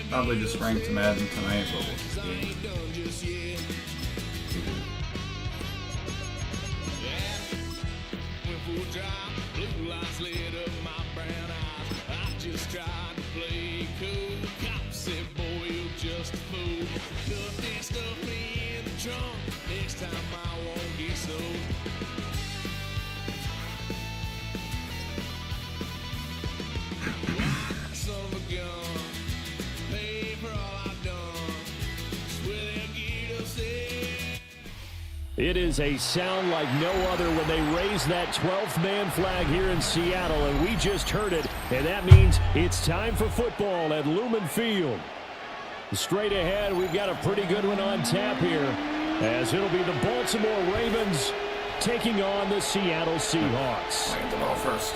Probably just ranked Madden tonight, but we'll see. It is a sound like no other when they raise that 12th man flag here in Seattle, and we just heard it, and that means it's time for football at Lumen Field. Straight ahead, we've got a pretty good one on tap here, as it'll be the Baltimore Ravens taking on the Seattle Seahawks. Get the ball first.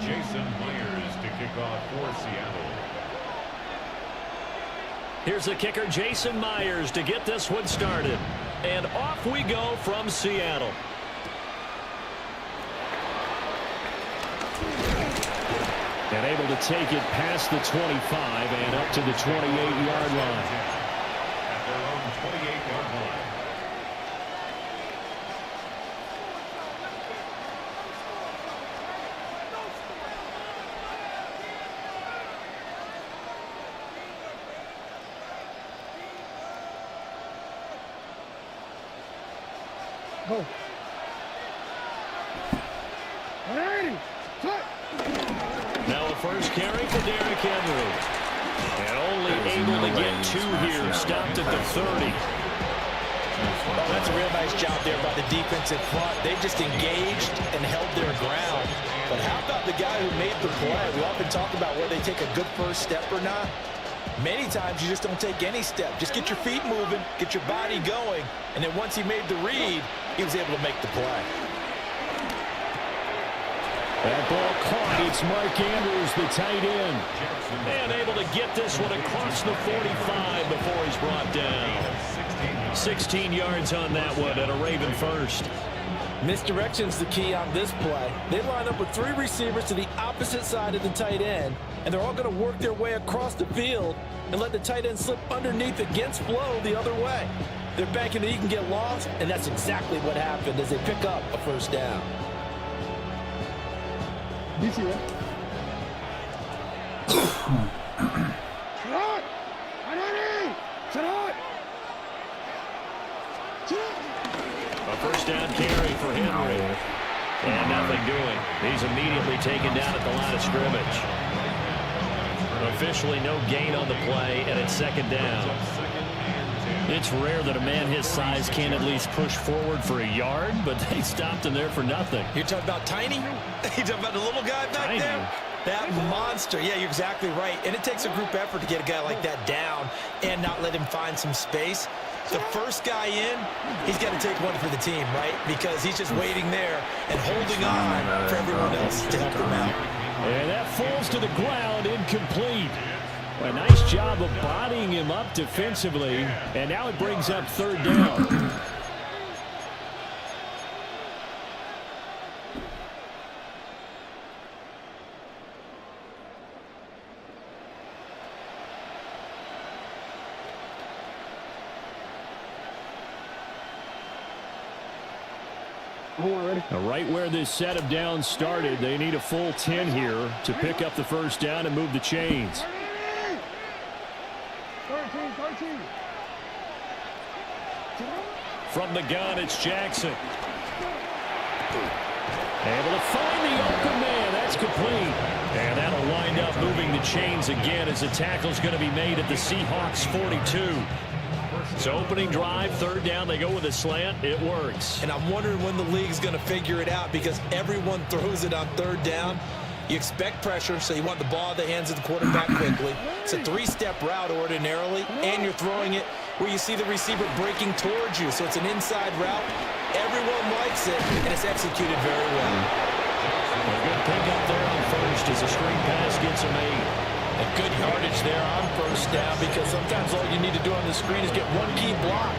Jason Myers to kick off for Seattle. Here's the kicker, Jason Myers, to get this one started. And off we go from Seattle. And able to take it past the 25 and up to the 28-yard line. At their own 28-yard line. Go. Now a first carry for Derrick Henry. And only able to get two here. Stopped at the 30. Oh, that's a real nice job there by the defense in front. They just engaged and held their ground. But how about the guy who made the play? We often talk about whether they take a good first step or not. Many times you just don't take any step. Just get your feet moving, get your body going, and then once he made the read, he was able to make the play. That ball caught. It's Mark Andrews, the tight end. And able to get this one across the 45 before he's brought down. 16 yards on that one and a Raven first. Misdirection's the key on this play. They line up with three receivers to the opposite side of the tight end, and they're all going to work their way across the field and let the tight end slip underneath against flow the other way. They're banking that he can get lost, and that's exactly what happened as they pick up a first down. A first down carry for Henry. And nothing doing. He's immediately taken down at the line of scrimmage. Officially no gain on the play, and it's second down. It's rare that a man his size can at least push forward for a yard, but they stopped him there for nothing. You're talking about Tiny? You're talking about the little guy back there? That monster. Yeah, you're exactly right. And it takes a group effort to get a guy like that down and not let him find some space. The first guy in, he's got to take one for the team, right? Because he's just waiting there and holding on for everyone else to help him out. And that falls to the ground, incomplete. A nice job of bodying him up defensively, and now it brings up third down. Right where this set of downs started, they need a full 10 here to pick up the first down and move the chains. 13. From the gun, it's Jackson. Able to find the open man. That's complete. And that'll wind up moving the chains again as the tackle's going to be made at the Seahawks 42. So opening drive, third down, they go with a slant. It works. And I'm wondering when the league's going to figure it out because everyone throws it on third down. You expect pressure, so you want the ball in the hands of the quarterback quickly. It's a three-step route ordinarily, and you're throwing it where you see the receiver breaking towards you. So it's an inside route. Everyone likes it, and it's executed very well. A good pick up there on first as a screen pass gets him made. A good yardage there on first down because sometimes all you need to do on the screen is get one key block.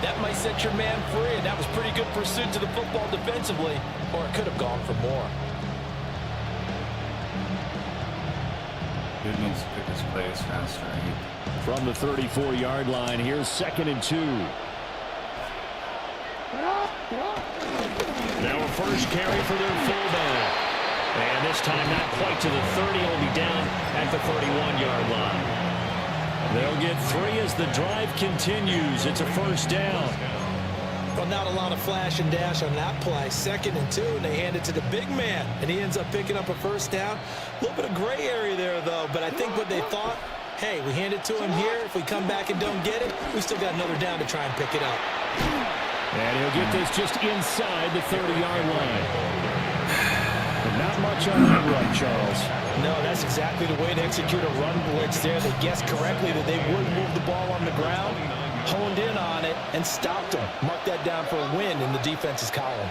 That might set your man free, and that was pretty good pursuit to the football defensively, or it could have gone for more. Dude needs to pick his plays faster. From the 34-yard line, here's 2nd and 2. Now a first carry for their fullback. And this time not quite to the 30, only down at the 31-yard line. They'll get 3 as the drive continues. It's a first down. Well, not a lot of flash and dash on that play. 2nd and 2, and they hand it to the big man, and he ends up picking up a first down. A little bit of gray area there, though, but I think what they thought, hey, we hand it to him here. If we come back and don't get it, we still got another down to try and pick it up. And he'll get this just inside the 30-yard line. But not much on that run, Charles. No, that's exactly the way to execute a run blitz there. They guessed correctly that they would move the ball on the ground, honed in on it, and stopped them. Mark that down for a win in the defense's column.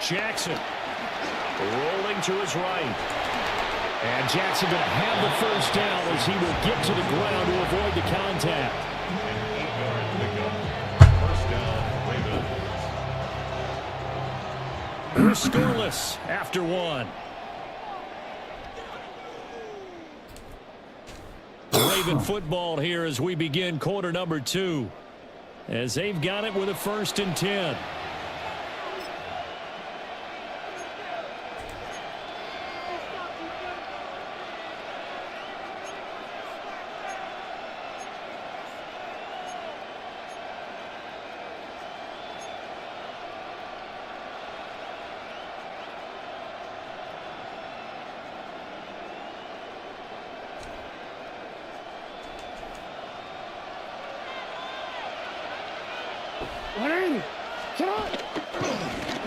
Jackson rolling to his right. And Jackson going to have the first down as he will get to the ground to avoid the contact. We're scoreless after 1. Raven football here as we begin quarter number 2. As they've got it with a 1st and 10.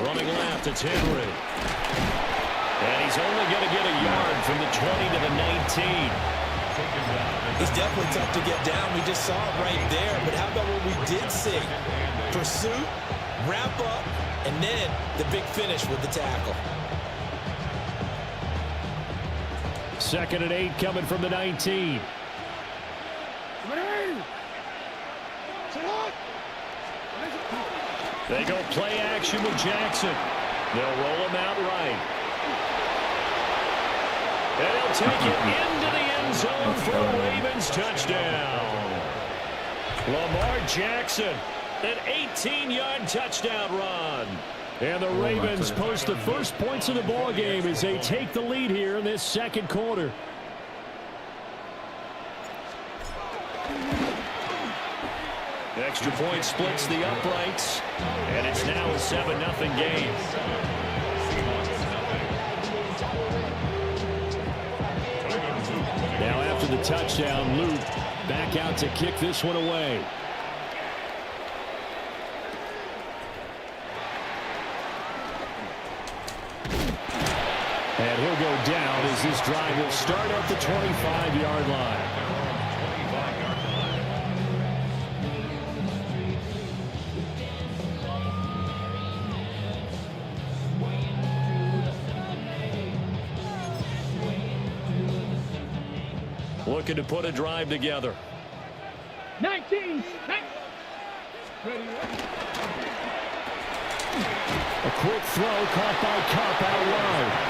Running left, it's Henry. And he's only going to get a yard from the 20 to the 19. He's definitely tough to get down. We just saw it right there. But how about what we did see? Pursuit, wrap up, and then the big finish with the tackle. 2nd and 8 coming from the 19. They go play action with Jackson. They'll roll him out right. And he'll take it into the end zone for a Ravens touchdown. Lamar Jackson, an 18-yard touchdown run. And the Ravens post the first points of the ball game as they take the lead here in this 2nd quarter. Extra point splits the uprights, and it's now a 7-0 game. Now after the touchdown, Luke back out to kick this one away. And he'll go down as this drive will start at the 25-yard line. Looking to put a drive together. 19. Ready. A quick throw caught by Kupp out wide.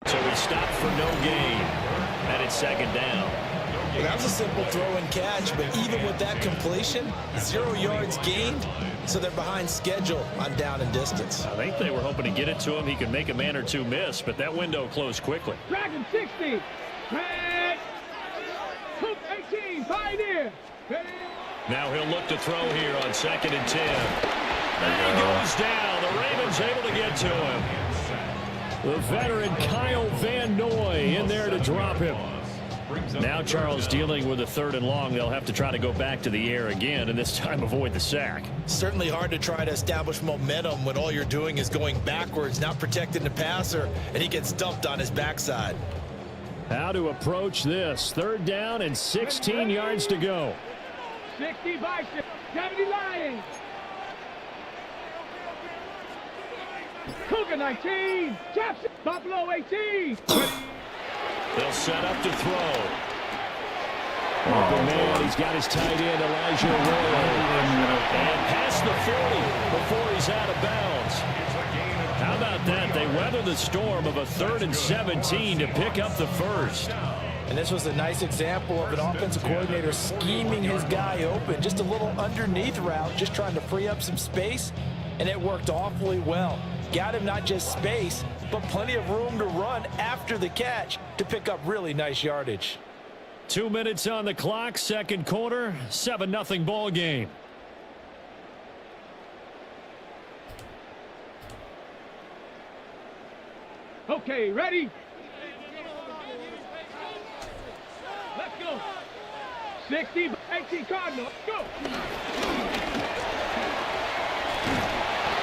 So we stop for no gain, and it's 2nd down. Well, that was a simple throw and catch, but even with that completion, 0 yards gained, so they're behind schedule on down and distance. I think they were hoping to get it to him. He could make a man or two miss, but that window closed quickly. Dragon 60. Red. Hook 18. Pioneer. Now he'll look to throw here on 2nd and 10. He goes down. The Ravens able to get to him. The veteran Kyle Van Noy in there to drop him. Now Charles dealing with a 3rd and long. They'll have to try to go back to the air again, and this time avoid the sack. Certainly hard to try to establish momentum when all you're doing is going backwards, not protecting the passer, and he gets dumped on his backside. How to approach this. 3rd down and 16 yards to go. 60 Bison, 70 Lions. Cougar 19, Jackson, Buffalo 18. They'll set up to throw. Open man, he's got his tight end, Elijah Arroyo. And past the 40 before he's out of bounds. How about that? They weather the storm of a 3rd and 17 to pick up the first. And this was a nice example of an offensive coordinator scheming his guy open. Just a little underneath route, just trying to free up some space, and it worked awfully well. Got him not just space, but plenty of room to run after the catch to pick up really nice yardage. 2 minutes on the clock, 2nd quarter, 7-0 ball game. Okay, ready? Let's go. 60, 18 Cardinals, go.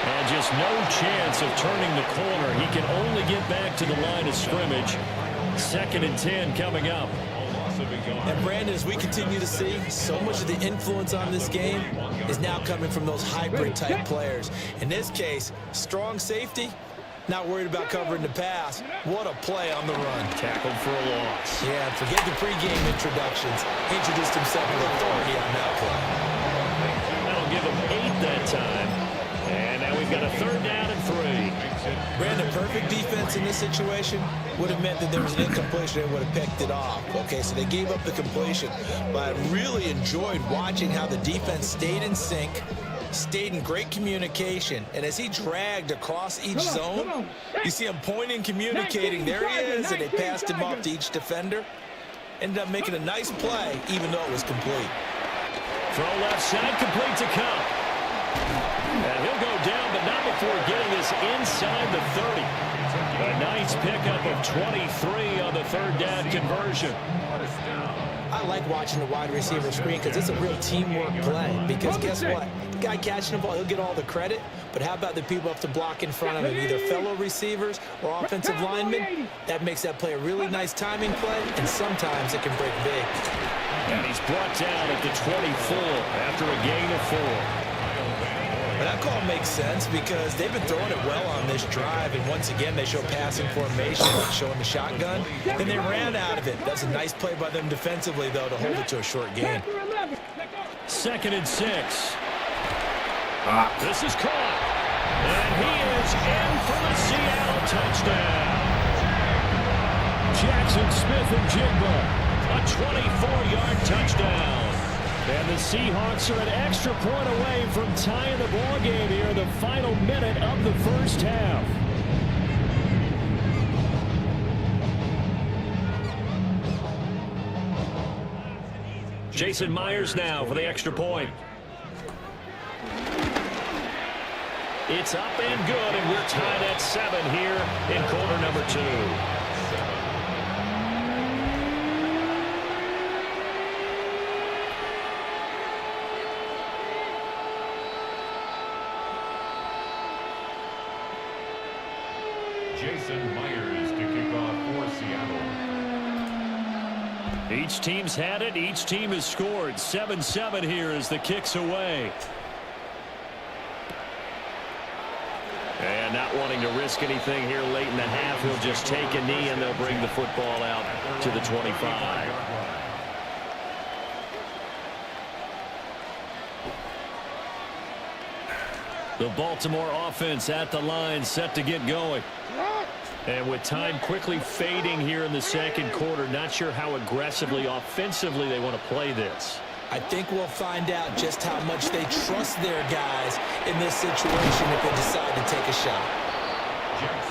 And just no chance of turning the corner. He can only get back to the line of scrimmage. 2nd and 10 coming up. And Brandon, as we continue to see, so much of the influence on this game is now coming from those hybrid-type players. In this case, strong safety, not worried about covering the pass. What a play on the run. Tackled for a loss. Yeah, forget the pregame introductions. Introduced himself with authority on that play. That'll give him 8 that time. And now we've got a 3rd down and 3. Brandon, perfect defense in this situation would have meant that there was an incompletion and would have picked it off. Okay, so they gave up the completion. But I really enjoyed watching how the defense stayed in sync, stayed in great communication, and as he dragged across each zone, you see him pointing, communicating. There he is, and they passed him off to each defender. Ended up making a nice play, even though it was complete. Throw left side, complete to Cup. And he'll go down, but not before getting us inside the 30. A nice pickup of 23 on the 3rd down conversion. I like watching the wide receiver screen because it's a real teamwork play. Because guess what? The guy catching the ball, he'll get all the credit. But how about the people up to block in front of him, either fellow receivers or offensive linemen? That makes that play a really nice timing play, and sometimes it can break big. And he's brought down at the 24 after a gain of 4. But that call makes sense because they've been throwing it well on this drive, and once again they show passing formation, showing the shotgun. Then they ran out of it. That's a nice play by them defensively, though, to hold it to a short gain. 2nd and 6. This is caught. And he is in for the Seattle touchdown. Jackson Smith and Jigba. A 24-yard touchdown. And the Seahawks are an extra point away from tying the ball game here in the final minute of the first half. Jason Myers now for the extra point. It's up and good, and we're tied at 7 here in quarter number 2. Jason Myers to kick off for Seattle. Each team's had it. Each team has scored. 7-7 here as the kick's away. And not wanting to risk anything here late in the half, he'll just take a knee and they'll bring the football out to the 25. The Baltimore offense at the line, set to get going. And with time quickly fading here in the second quarter, not sure how aggressively, offensively they want to play this. I think we'll find out just how much they trust their guys in this situation if they decide to take a shot.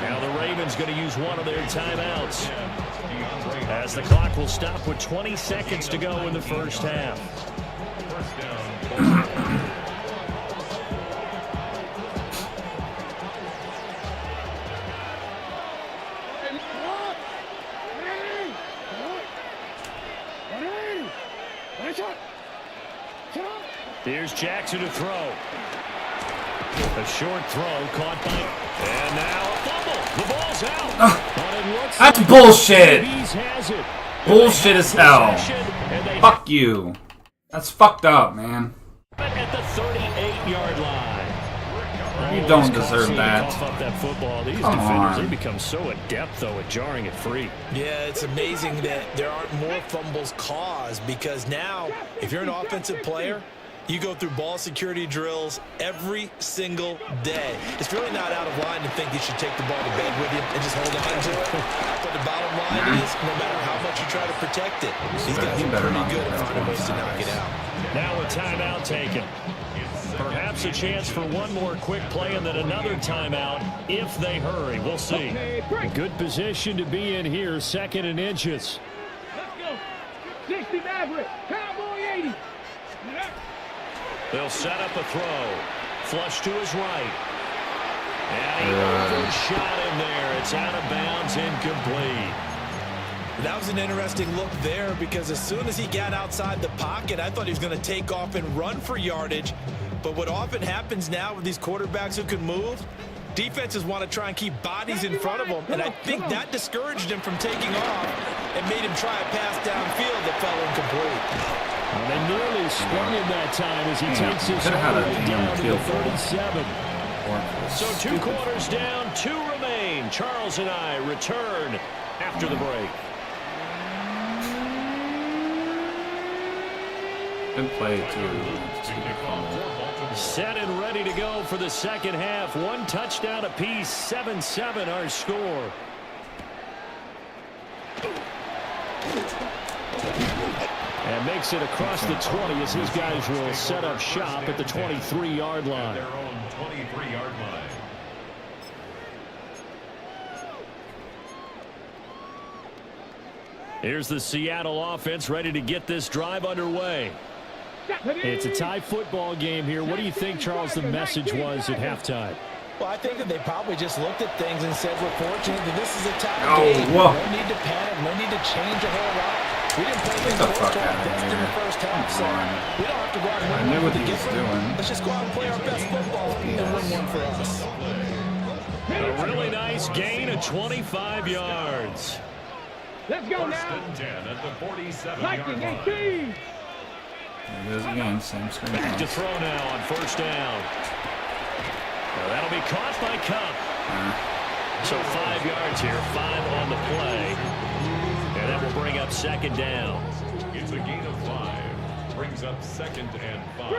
Now the Ravens going to use one of their timeouts as the clock will stop with 20 seconds to go in the first half. Here's Jackson to throw. A short throw caught by... And now a fumble. The ball's out. But it looks That's like bullshit. Davies has it. Bullshit as hell. And they Fuck you. That's fucked up, man. at the 38-yard line. You don't deserve that. Cough up that football. These Come defenders, on. they become so adept, though, at jarring it free. Yeah, it's amazing that there aren't more fumbles caused because now, if you're an offensive player, you go through ball security drills every single day. It's really not out of line to think you should take the ball to bed with you and just hold on to it. But the bottom line is, no matter how much you try to protect it, these guys are pretty good at finding ways to knock it out. Now a timeout taken. Perhaps a chance for one more quick play and then another timeout if they hurry. We'll see. Good position to be in here, 2nd and inches. Let's go. 60 Maverick. Cowboy 80. They'll set up a throw. Flush to his right. And he overshot him there. It's out of bounds, incomplete. That was an interesting look there because as soon as he got outside the pocket, I thought he was going to take off and run for yardage. But what often happens now with these quarterbacks who can move, defenses want to try and keep bodies in front of them. And I think that discouraged him from taking off and made him try a pass downfield that fell incomplete. Well, they nearly sprung him that time as he takes his could've had all a the way damn down to field the goal. 37. So 2 quarters down, 2 remain. Charles and I return after the break. Good play, too. Set and ready to go for the second half. 1 touchdown apiece, 7-7 our score. And makes it across the 20 as his guys will set up shop at the 23-yard line. Their own 23-yard line. Here's the Seattle offense ready to get this drive underway. It's a tie football game here. What do you think, Charles, the message was at halftime? Well, I think that they probably just looked at things and said, we're fortunate that this is a tie Oh, game. whoa. No need to panic. No need to change a whole lot. We didn't play Get the fuck out of in the here. first half, so Come on. we don't have to go out and I win knew one what for he the was game. doing. Let's just go out and play our best football and win one for us. A really nice gain of 25 yards. Let's go First now. and 10 at the 47-yard Viking line. 18. There it goes again, same screen. Back to throw now on first down. Well, that'll be caught by Cup. So 5 yards here, 5 on the play. And that will bring up second down. It's a gain of 5. Brings up 2nd and 5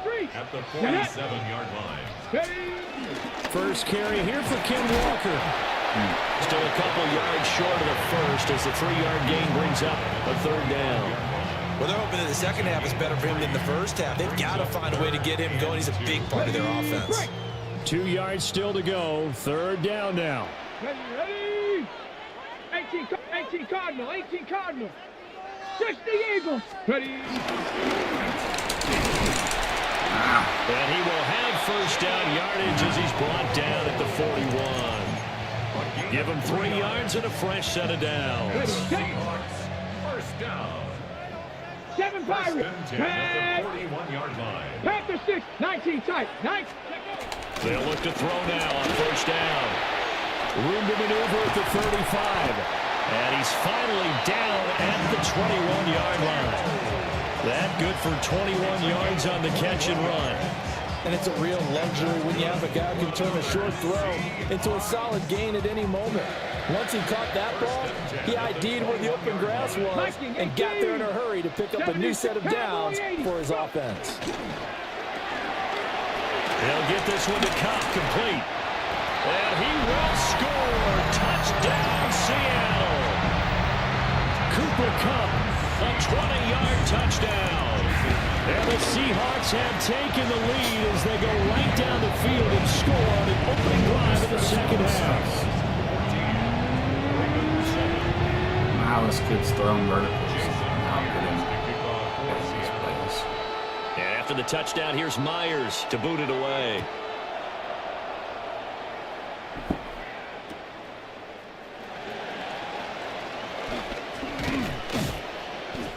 Three. at the 47-yard line. Ready. First carry here for Ken Walker. Still a couple yards short of the first as the 3-yard gain brings up a third down. Well, they're hoping that the second half is better for him than the first half. They've got to find a way to get him going. He's a big part of their offense. 2 yards still to go. Third down now. Ready. 18 Cardinal. 18 Cardinal. 60 Eagles. Ready. And he will have first down yardage as he's brought down at the 41. Give him 3 yards and a fresh set of downs. Seahawks, first down. 7 First Pirates. and 10 at the 41-yard line. Panther 6. 19 tight. 9. They'll look to throw now on first down. Room to maneuver at the 35. And he's finally down at the 21-yard line. That good for 21 yards on the catch and run. And it's a real luxury when you have a guy who can turn a short throw into a solid gain at any moment. Once he caught that ball, he ID'd where the open grass was and got there in a hurry to pick up a new set of downs for his offense. They'll get this one to Cobb, complete. And he will score. Touchdown, Seattle. Cooper Kupp, a 20-yard touchdown. And the Seahawks have taken the lead as they go right down the field and score on an opening drive of the second half. Wow, this kid's throwing verticals. How good is these plays? And after the touchdown, here's Myers to boot it away.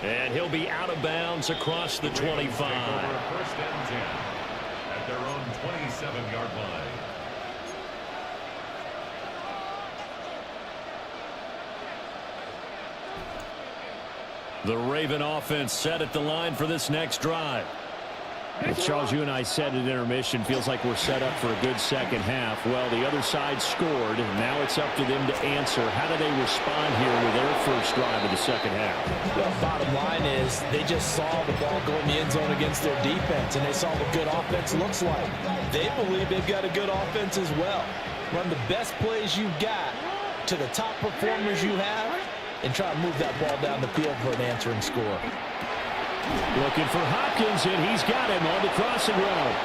And he'll be out of bounds across the 25. First and 10 at their own 27-yard line. The Raven offense set at the line for this next drive. Well, Charles, you and I said at intermission, feels like we're set up for a good second half. Well, the other side scored, and now it's up to them to answer. How do they respond here with their first drive of the second half? Well, bottom line is they just saw the ball go in the end zone against their defense, and they saw what good offense looks like. They believe they've got a good offense as well. Run the best plays you've got to the top performers you have, and try to move that ball down the field for an answering score. Looking for Hopkins, and he's got him on the crossing route.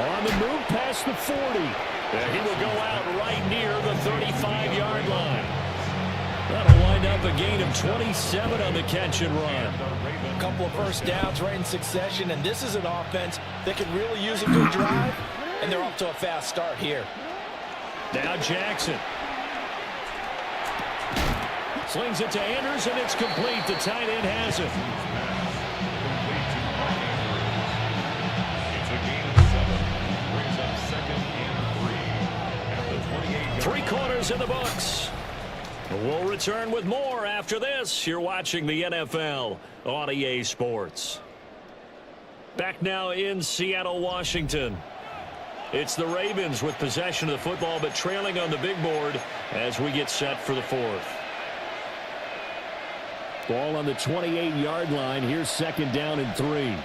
On the move past the 40. And he will go out right near the 35-yard line. That'll wind up a gain of 27 on the catch and run. A couple of first downs right in succession, and this is an offense that can really use a good drive, and they're off to a fast start here. Now Jackson. Slings it to Andrews, and it's complete. The tight end has it. It's a gain of 7. Brings up 2nd and 3 at the 28-yard line. 3 quarters in the books. We'll return with more after this. You're watching the NFL on EA Sports. Back now in Seattle, Washington. It's the Ravens with possession of the football, but trailing on the big board as we get set for the fourth. Ball on the 28-yard line. Here's second down and 3.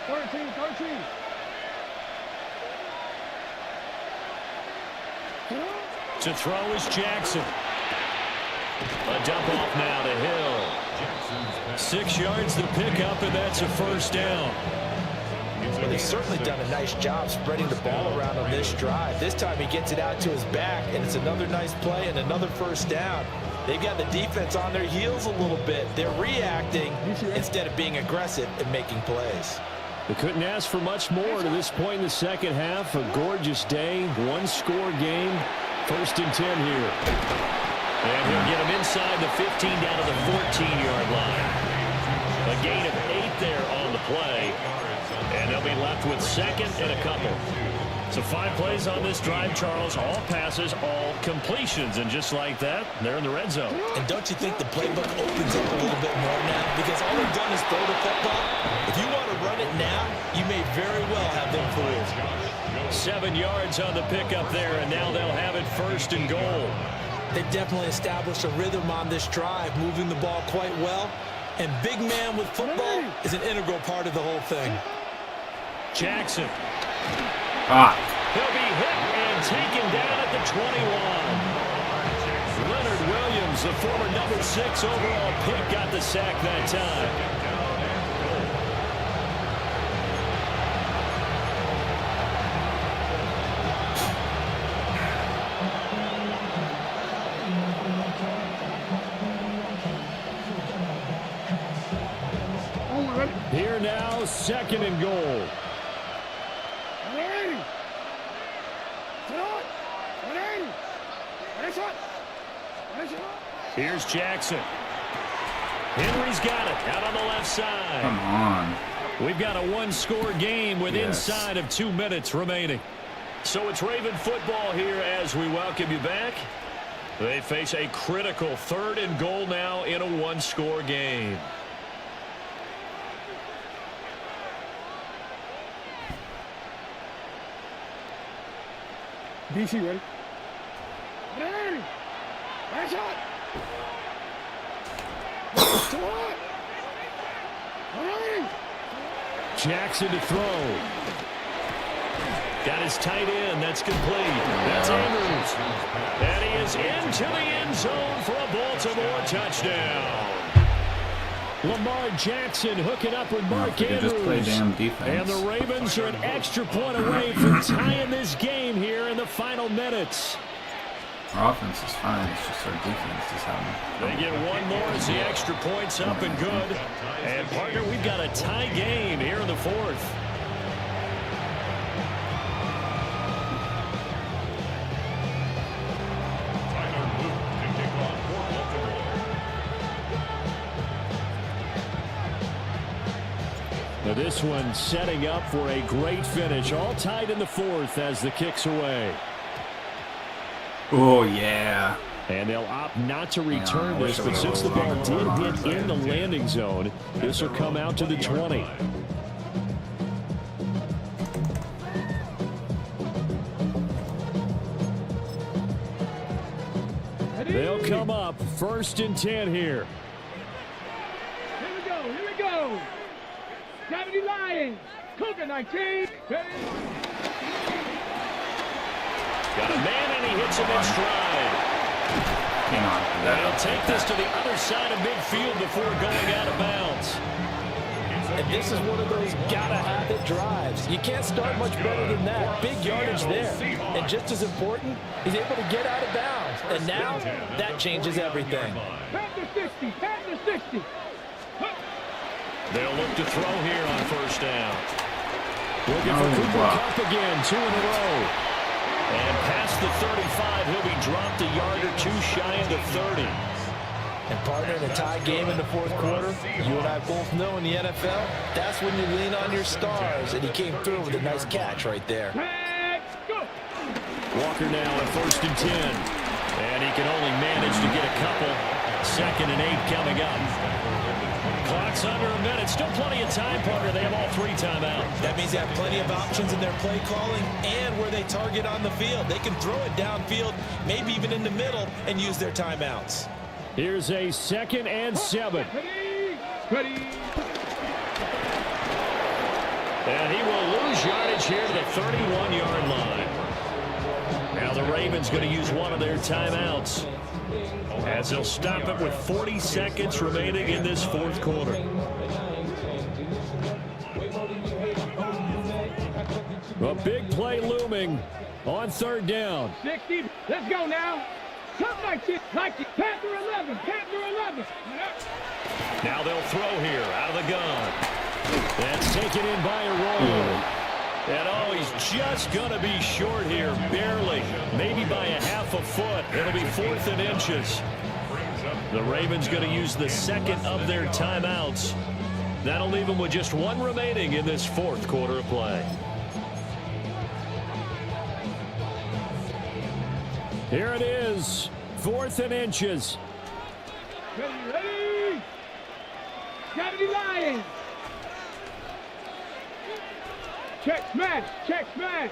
13. To throw is Jackson. A dump off now to Hill. 6 yards to pick up, and that's a first down. Well, they've certainly done a nice job spreading the ball around on this drive. This time he gets it out to his back, and it's another nice play and another first down. They've got the defense on their heels a little bit. They're reacting instead of being aggressive and making plays. They couldn't ask for much more to this point in the second half. A gorgeous day, one-score game. First and 10 here. And he'll get him inside the 15 down to the 14-yard line. A gain of 8 there on the play. And they'll be left with second and a couple. So 5 plays on this drive, Charles. All passes, all completions. And just like that, they're in the red zone. And don't you think the playbook opens up a little bit more now? Because all they've done is throw the football. If you want to run it now, you may very well have them fooled. 7 yards on the pickup there, and now they'll have it first and goal. They definitely established a rhythm on this drive, moving the ball quite well. And big man with football is an integral part of the whole thing. Jackson. Ah. He'll be hit and taken down at the 21. Leonard Williams, the former number 6 overall pick, got the sack that time. Here now, second and goal. Here's Jackson. Henry's got it out on the left side. Come on. We've got a one-score game with inside of 2 minutes remaining. So it's Raven football here as we welcome you back. They face a critical 3rd and goal now in a one-score game. DC ready? Ready! Nice shot! Jackson to throw. Got his tight end. That's complete. That's Andrews. And he is into the end zone for a Baltimore touchdown. Lamar Jackson hooking up with Mark Andrews. Just play damn defense. And the Ravens are an extra point away from tying this game here in the final minutes. Our offense is fine. It's just our defense is having. They get one more as the extra point's up and good. And, partner, we've got a tie game here in the fourth. Tyler This one setting up for a great finish. All tied in the fourth as the kick's away. Oh, yeah. And they'll opt not to return this, but since the ball did hit in the landing zone, this will come out to the 20. They'll come up 1st and 10 here. Here we go. Gravity Lions, Cougar 19. Got a man, and he hits him in stride. They'll take this to the other side of midfield before going out of bounds. And this is one of those gotta-have-it drives. You can't start much better than that. Big yardage there. And just as important, he's able to get out of bounds. And now, that changes everything. Panther 60, Panther 60. They'll look to throw here on 1st down. Looking for Cooper Kupp again, 2 in a row. And past the 35, he'll be dropped a yard or 2 shy of the 30. And partner, in a tie game in the 4th quarter, you and I both know in the NFL, that's when you lean on your stars, and he came through with a nice catch right there. Walker now at 1st and 10. And he can only manage to get a couple. 2nd and 8 coming up. Clock's under a minute. Still plenty of time, partner. They have all 3 timeouts. That means they have plenty of options in their play calling and where they target on the field. They can throw it downfield, maybe even in the middle, and use their timeouts. Here's a 2nd and 7. Ready. And he will lose yardage here to the 31-yard line. Now the Ravens going to use one of their timeouts, as they'll stop it with 40 seconds remaining in this 4th quarter. A big play looming on 3rd down. 60. Let's go now. Come 19. Panther 11. Panther 11. Now they'll throw here out of the gun. That's taken in by a roll. And oh, he's just going to be short here, barely, maybe by a half a foot. It'll be 4th and inches. The Ravens going to use the 2nd of their timeouts. That'll leave them with just 1 remaining in this 4th quarter of play. Here it is, 4th and inches. Ready. Gravity Lions. Check smash.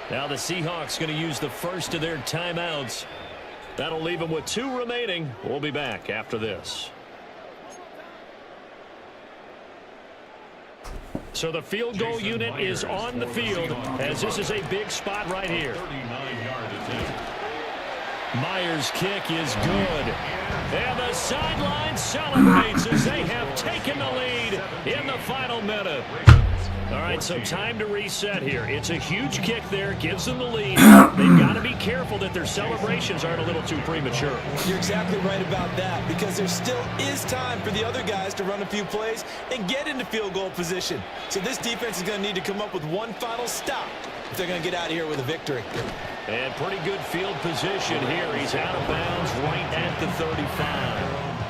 Now the Seahawks going to use the 1st of their timeouts. That'll leave them with 2 remaining. We'll be back after this. So the field goal unit is on the field, as this is a big spot right here. 39-yard attempt. Myers' kick is good. And the sideline celebrates as they have taken the lead in the final minute. All right, so time to reset here. It's a huge kick there, gives them the lead. They've got to be careful that their celebrations aren't a little too premature. You're exactly right about that, because there still is time for the other guys to run a few plays and get into field goal position. So this defense is going to need to come up with one final stop if they're going to get out of here with a victory. And pretty good field position here. He's out of bounds right at the 35.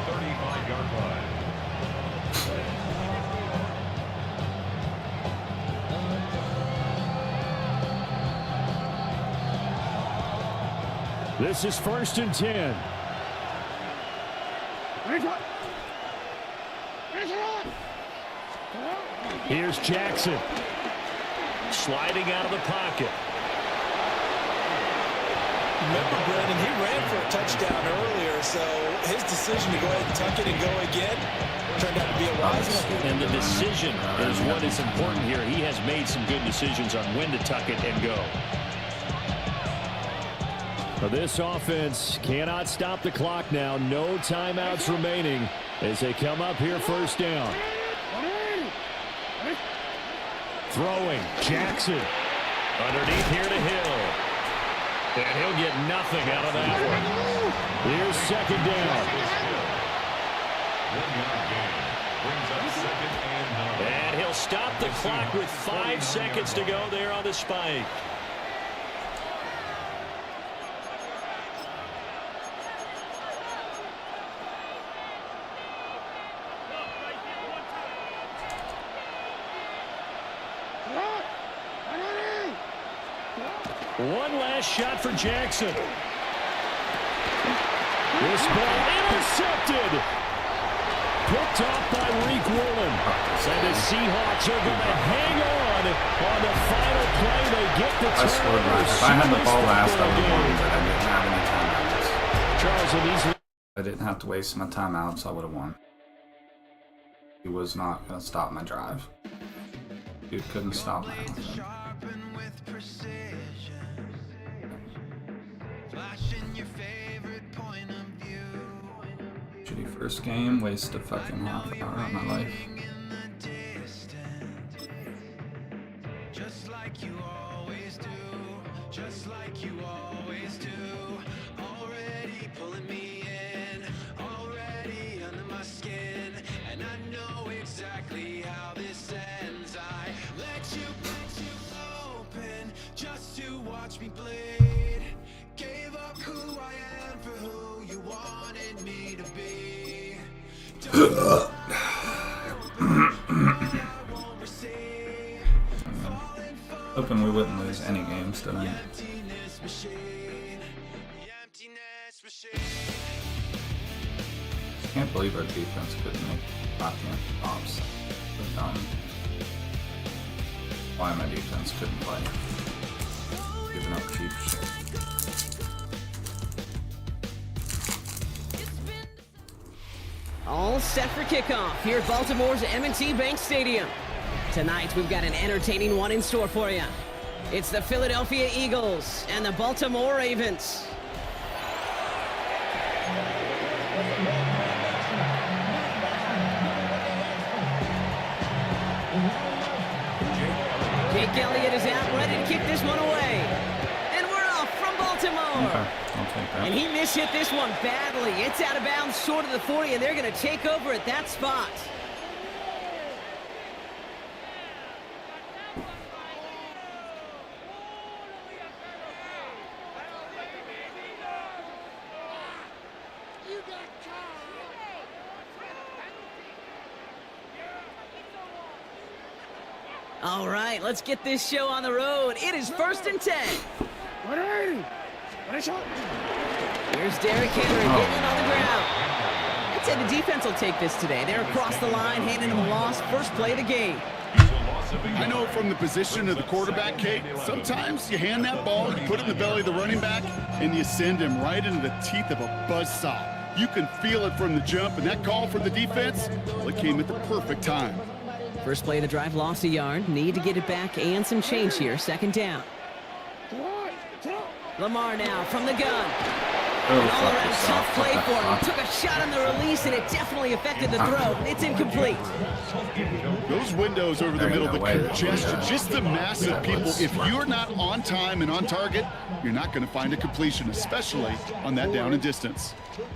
35-yard line. This is 1st and 10. Here's Jackson. Sliding out of the pocket. Remember, Brandon, he ran for a touchdown earlier, so his decision to go ahead and tuck it and go again turned out to be a wise one. And the decision is what is important here. He has made some good decisions on when to tuck it and go. This offense cannot stop the clock now. No timeouts remaining as they come up here 1st down. Throwing, Jackson. Underneath here to Hill. And he'll get nothing out of that one. Here's 2nd down. 1-yard gain. Brings up 2nd and 9. And he'll stop the clock with 5 seconds to go there on the spike. One last shot for Jackson. This ball intercepted. Picked off by Reek Woolen. And the Seahawks are going to hang on the final play. They get the turnover. If I had the ball last, I would have won, but I didn't have any timeouts. Charles, and these... I didn't have to waste my timeouts, I would have won. He was not going to stop my drive. Dude couldn't stop my offense. Shitty first game, wasted fucking half an hour of my life. Just like you always do, just like you always do. Already pulling me in, already under my skin, and I know exactly how this ends. I let you open just to watch me bleed. Gave up who I am for who you wanted me to be. Hoping we wouldn't lose any games tonight. Can't believe our defense couldn't make goddamn stops. So dumb. Why my defense couldn't play. Giving up cheap shit. All set for kickoff here at Baltimore's M&T Bank Stadium. Tonight, we've got an entertaining one in store for you. It's the Philadelphia Eagles and the Baltimore Ravens. Jake Elliott is out, ready to kick this one away. And we're off from Baltimore. Okay, I'll take that. And he mishit this one badly. It's out of bounds short of the 40, and they're going to take over at that spot. All right, let's get this show on the road. It is 1st and 10. Here's Derrick Henry getting it on the ground. I'd say the defense will take this today. They're across the line, handing him a loss. First play of the game. I know from the position of the quarterback, Kate, sometimes you hand that ball, you put it in the belly of the running back, and you send him right into the teeth of a buzzsaw. You can feel it from the jump, and that call from the defense, well, it came at the perfect time. First play of the drive, lost a yard. Need to get it back and some change here. 2nd down. Lamar now from the gun. An all-around tough play for him. Took a shot on the release, and it definitely affected the throw. It's incomplete. Those windows over the middle, the congestion, just the mass of people. If you're not on time and on target, you're not going to find a completion, especially on that down and distance.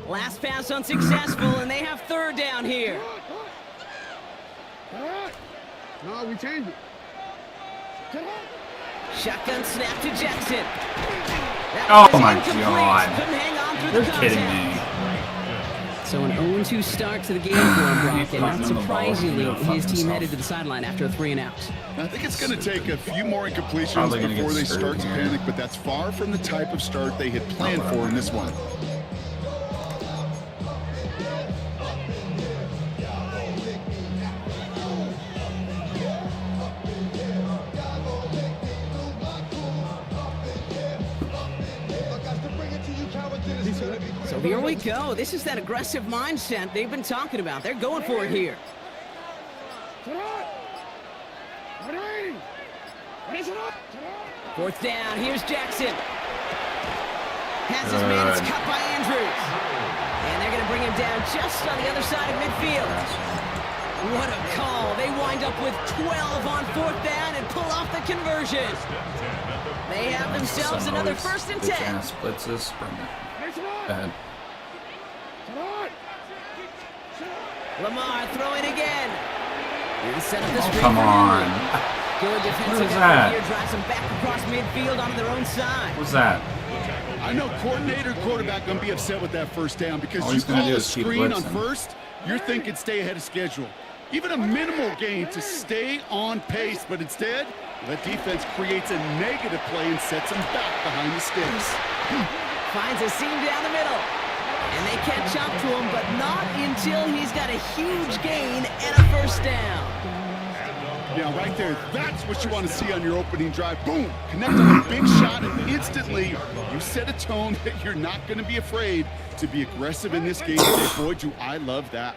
Last pass unsuccessful, and they have 3rd down here. No, we changed it. Shotgun snap to Jackson. Oh my God. Couldn't hang on through You're the kidding contact. me. So an 0-2 start to the game for him, Brock, and not surprisingly, his team headed to the sideline after a 3-and-out. I think it's going to take a few more incompletions Probably gonna before get they screwed start to here. panic, but that's far from the type of start they had planned for in this one. So here we go. This is that aggressive mindset they've been talking about. They're going for it here. 4th down. Here's Jackson. Has his man. It's cut by Andrews. And they're going to bring him down just on the other side of midfield. What a call. They wind up with 12 on 4th down and pull off the conversion. They have themselves another 1st and 10. Blitzes, bring it. Ahead. Lamar throwing again. Here's the set up the screen. Come for on. Henry. Good defensive What was effort that? here. Drives them back across midfield onto their own side. What's that? I know coordinator, quarterback going to be upset with that 1st down because All you he's gonna call do a is keep screen on blitzing. 1st, you're thinking stay ahead of schedule. Even a minimal gain to stay on pace, but instead, That defense creates a negative play and sets them back behind the sticks. Finds a seam down the middle. And they catch up to him, but not until he's got a huge gain and a first down. Yeah, right there, that's what you want to see on your opening drive. Boom! Connect on a big shot, and instantly you set a tone that you're not going to be afraid to be aggressive in this game. And boy, do I love that.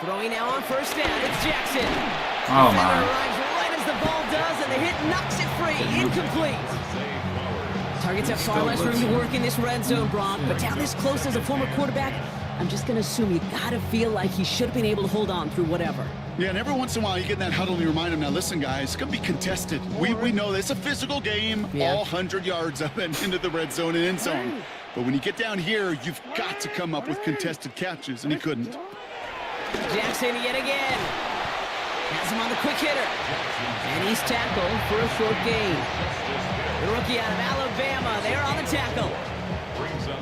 Throwing now on first down, it's Jackson. Oh, Defender my. arrives right as the ball does, and the hit knocks it free. Incomplete. Targets have far less room to work in this red zone, Brock, but down this close as a former quarterback, I'm just going to assume you got to feel like he should have been able to hold on through whatever. Yeah, and every once in a while you get in that huddle and you remind him, now listen, guys, it's going to be contested. We know this. It's a physical game, all 100 yards up and into the red zone and end zone. But when you get down here, you've got to come up with contested catches, and he couldn't. Jackson yet again. Has him on the quick hitter. And he's tackled for a short gain. The rookie out of Alabama, they're on the tackle.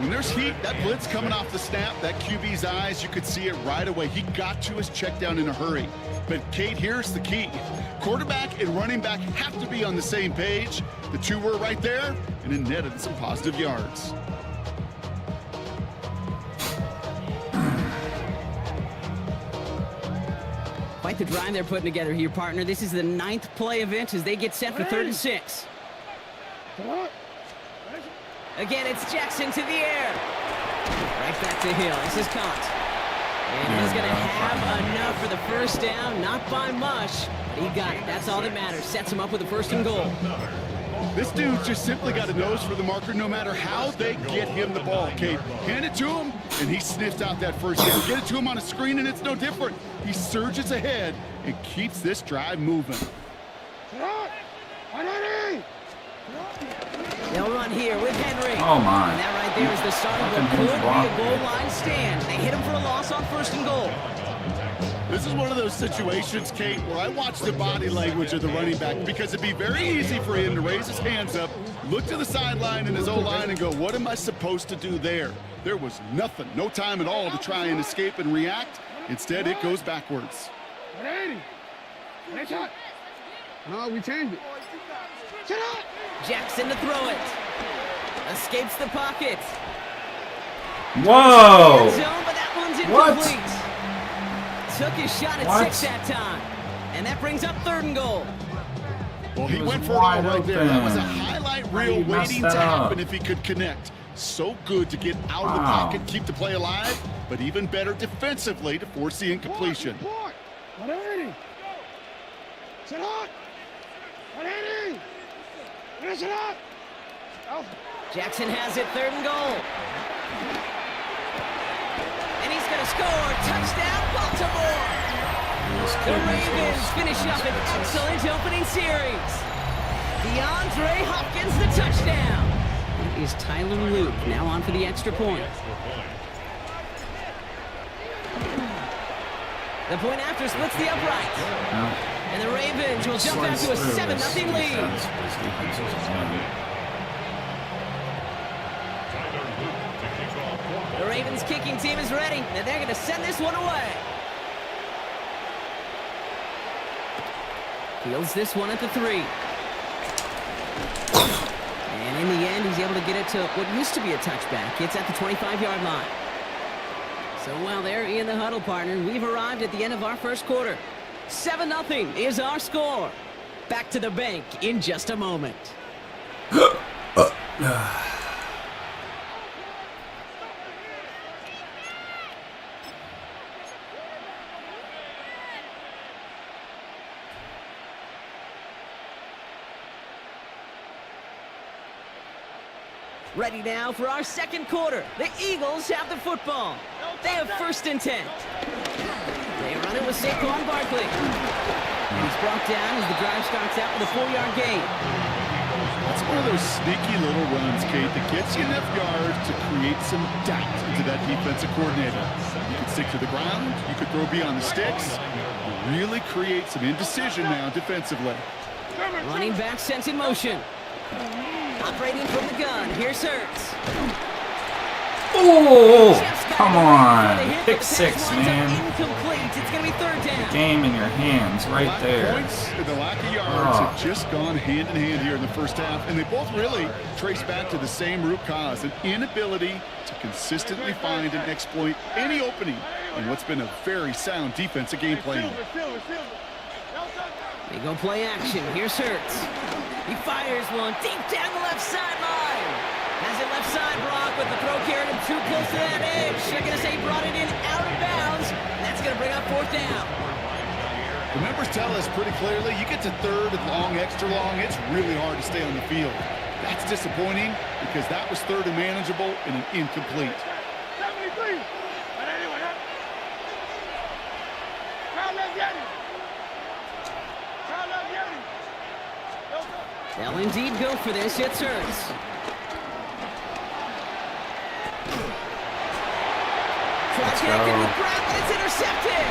When there's heat, that blitz coming off the snap, that QB's eyes, you could see it right away. He got to his check down in a hurry. But, Kate, here's the key. Quarterback and running back have to be on the same page. The two were right there, and it netted some positive yards. Quite the drive they're putting together here, partner. This is the 9th play event as they get set for 3rd and 6. Again, it's Jackson to the air. Right back to Hill. This is caught. And he's going to have enough for the first down. Not by much, but he got it. That's all that matters. Sets him up with a 1st and goal. This dude just simply got a nose for the marker no matter how they get him the ball, Kate. Hand it to him, and he sniffs out that first down. Get it to him on a screen, and it's no different. He surges ahead and keeps this drive moving. They'll run here with Henry. Oh, my. And that right there is the start of what could be a goal line stand. They hit him for a loss on 1st and goal. This is one of those situations, Kate, where I watch the body language of the running back because it'd be very easy for him to raise his hands up, look to the sideline in his O-line and go, what am I supposed to do there? There was nothing, no time at all to try and escape and react. Instead, it goes backwards. No, we changed it. Jackson to throw it. Escapes the pocket. Whoa! End zone, but that one's What? incomplete. Took his shot at What? 6 that time. And that brings up 3rd and goal. Well, he It was went for it all wide right there. That was a open. highlight How reel you messed waiting that to happen up? if he could connect. So good to get out of the Wow. pocket, keep the play alive, but even better defensively to force the incompletion. Jackson has it, 3rd and goal. And he's going to score. Touchdown, Baltimore. The Ravens finish up an excellent opening series. DeAndre Hopkins, the touchdown. It is Tyler Luke now on for the extra point. The point after splits the upright. And the Ravens will jump out to a 7-0 lead. The Ravens kicking team is ready, and they're going to send this one away. Fields this one at the 3. And in the end, he's able to get it to what used to be a touchback. It's at the 25-yard line. So while they're in the huddle, partner, we've arrived at the end of our first quarter. 7-0 is our score. Back to the bank in just a moment. Ready now for our second quarter. The Eagles have the football. They have 1st and 10. They run it with Saquon Barkley. And he's brought down as the drive starts out with a 4-yard gain. That's one of those sneaky little runs, Kate, that gets you enough yards to create some doubt into that defensive coordinator. You can stick to the ground, you could throw beyond the sticks, you really create some indecision now defensively. Running back sent in motion. Operating from the gun. Here's Hurts. Oh, Just got come it on. before they hit, Pick but the six, pass winds up man. Incomplete. It's going to be third down. Game in your hands right Lack of there. points and the lack of yards Oh. have just gone hand in hand here in the first half, and they both really trace back to the same root cause, an inability to consistently find and exploit any opening in what's been a very sound defensive game plan. They go play action. Here's Hurts. He fires one deep down the left sideline. Has it left side, Brock, but the throw carried him too close to that edge. They're going to say he brought it in out of bounds. That's going to bring up fourth down. The numbers tell us pretty clearly, you get to third and long, extra long, it's really hard to stay on the field. That's disappointing because that was third and manageable and an incomplete. 73. But anyway, Kyle Yeti. They'll indeed go for this. It's Hurts. Let's Try connected go. with Brown, but it's intercepted.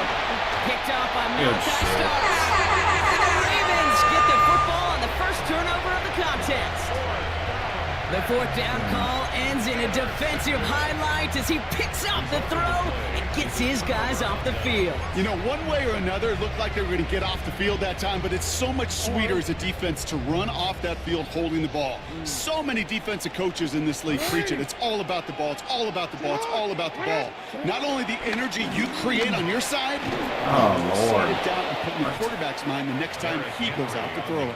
Picked off by Good Malachi shit. Starks. And the Ravens get the football on the first turnover of the contest. The fourth down call ends in a defensive highlight as he picks up the throw and gets his guys off the field. You know, one way or another, it looked like they were going to get off the field that time, but it's so much sweeter as a defense to run off that field holding the ball. So many defensive coaches in this league preach it. It's all about the ball. It's all about the ball. It's all about the ball. Not only the energy you create on your side, Oh, set Lord. it down and put in the quarterback's mind the next time he goes out to throw it.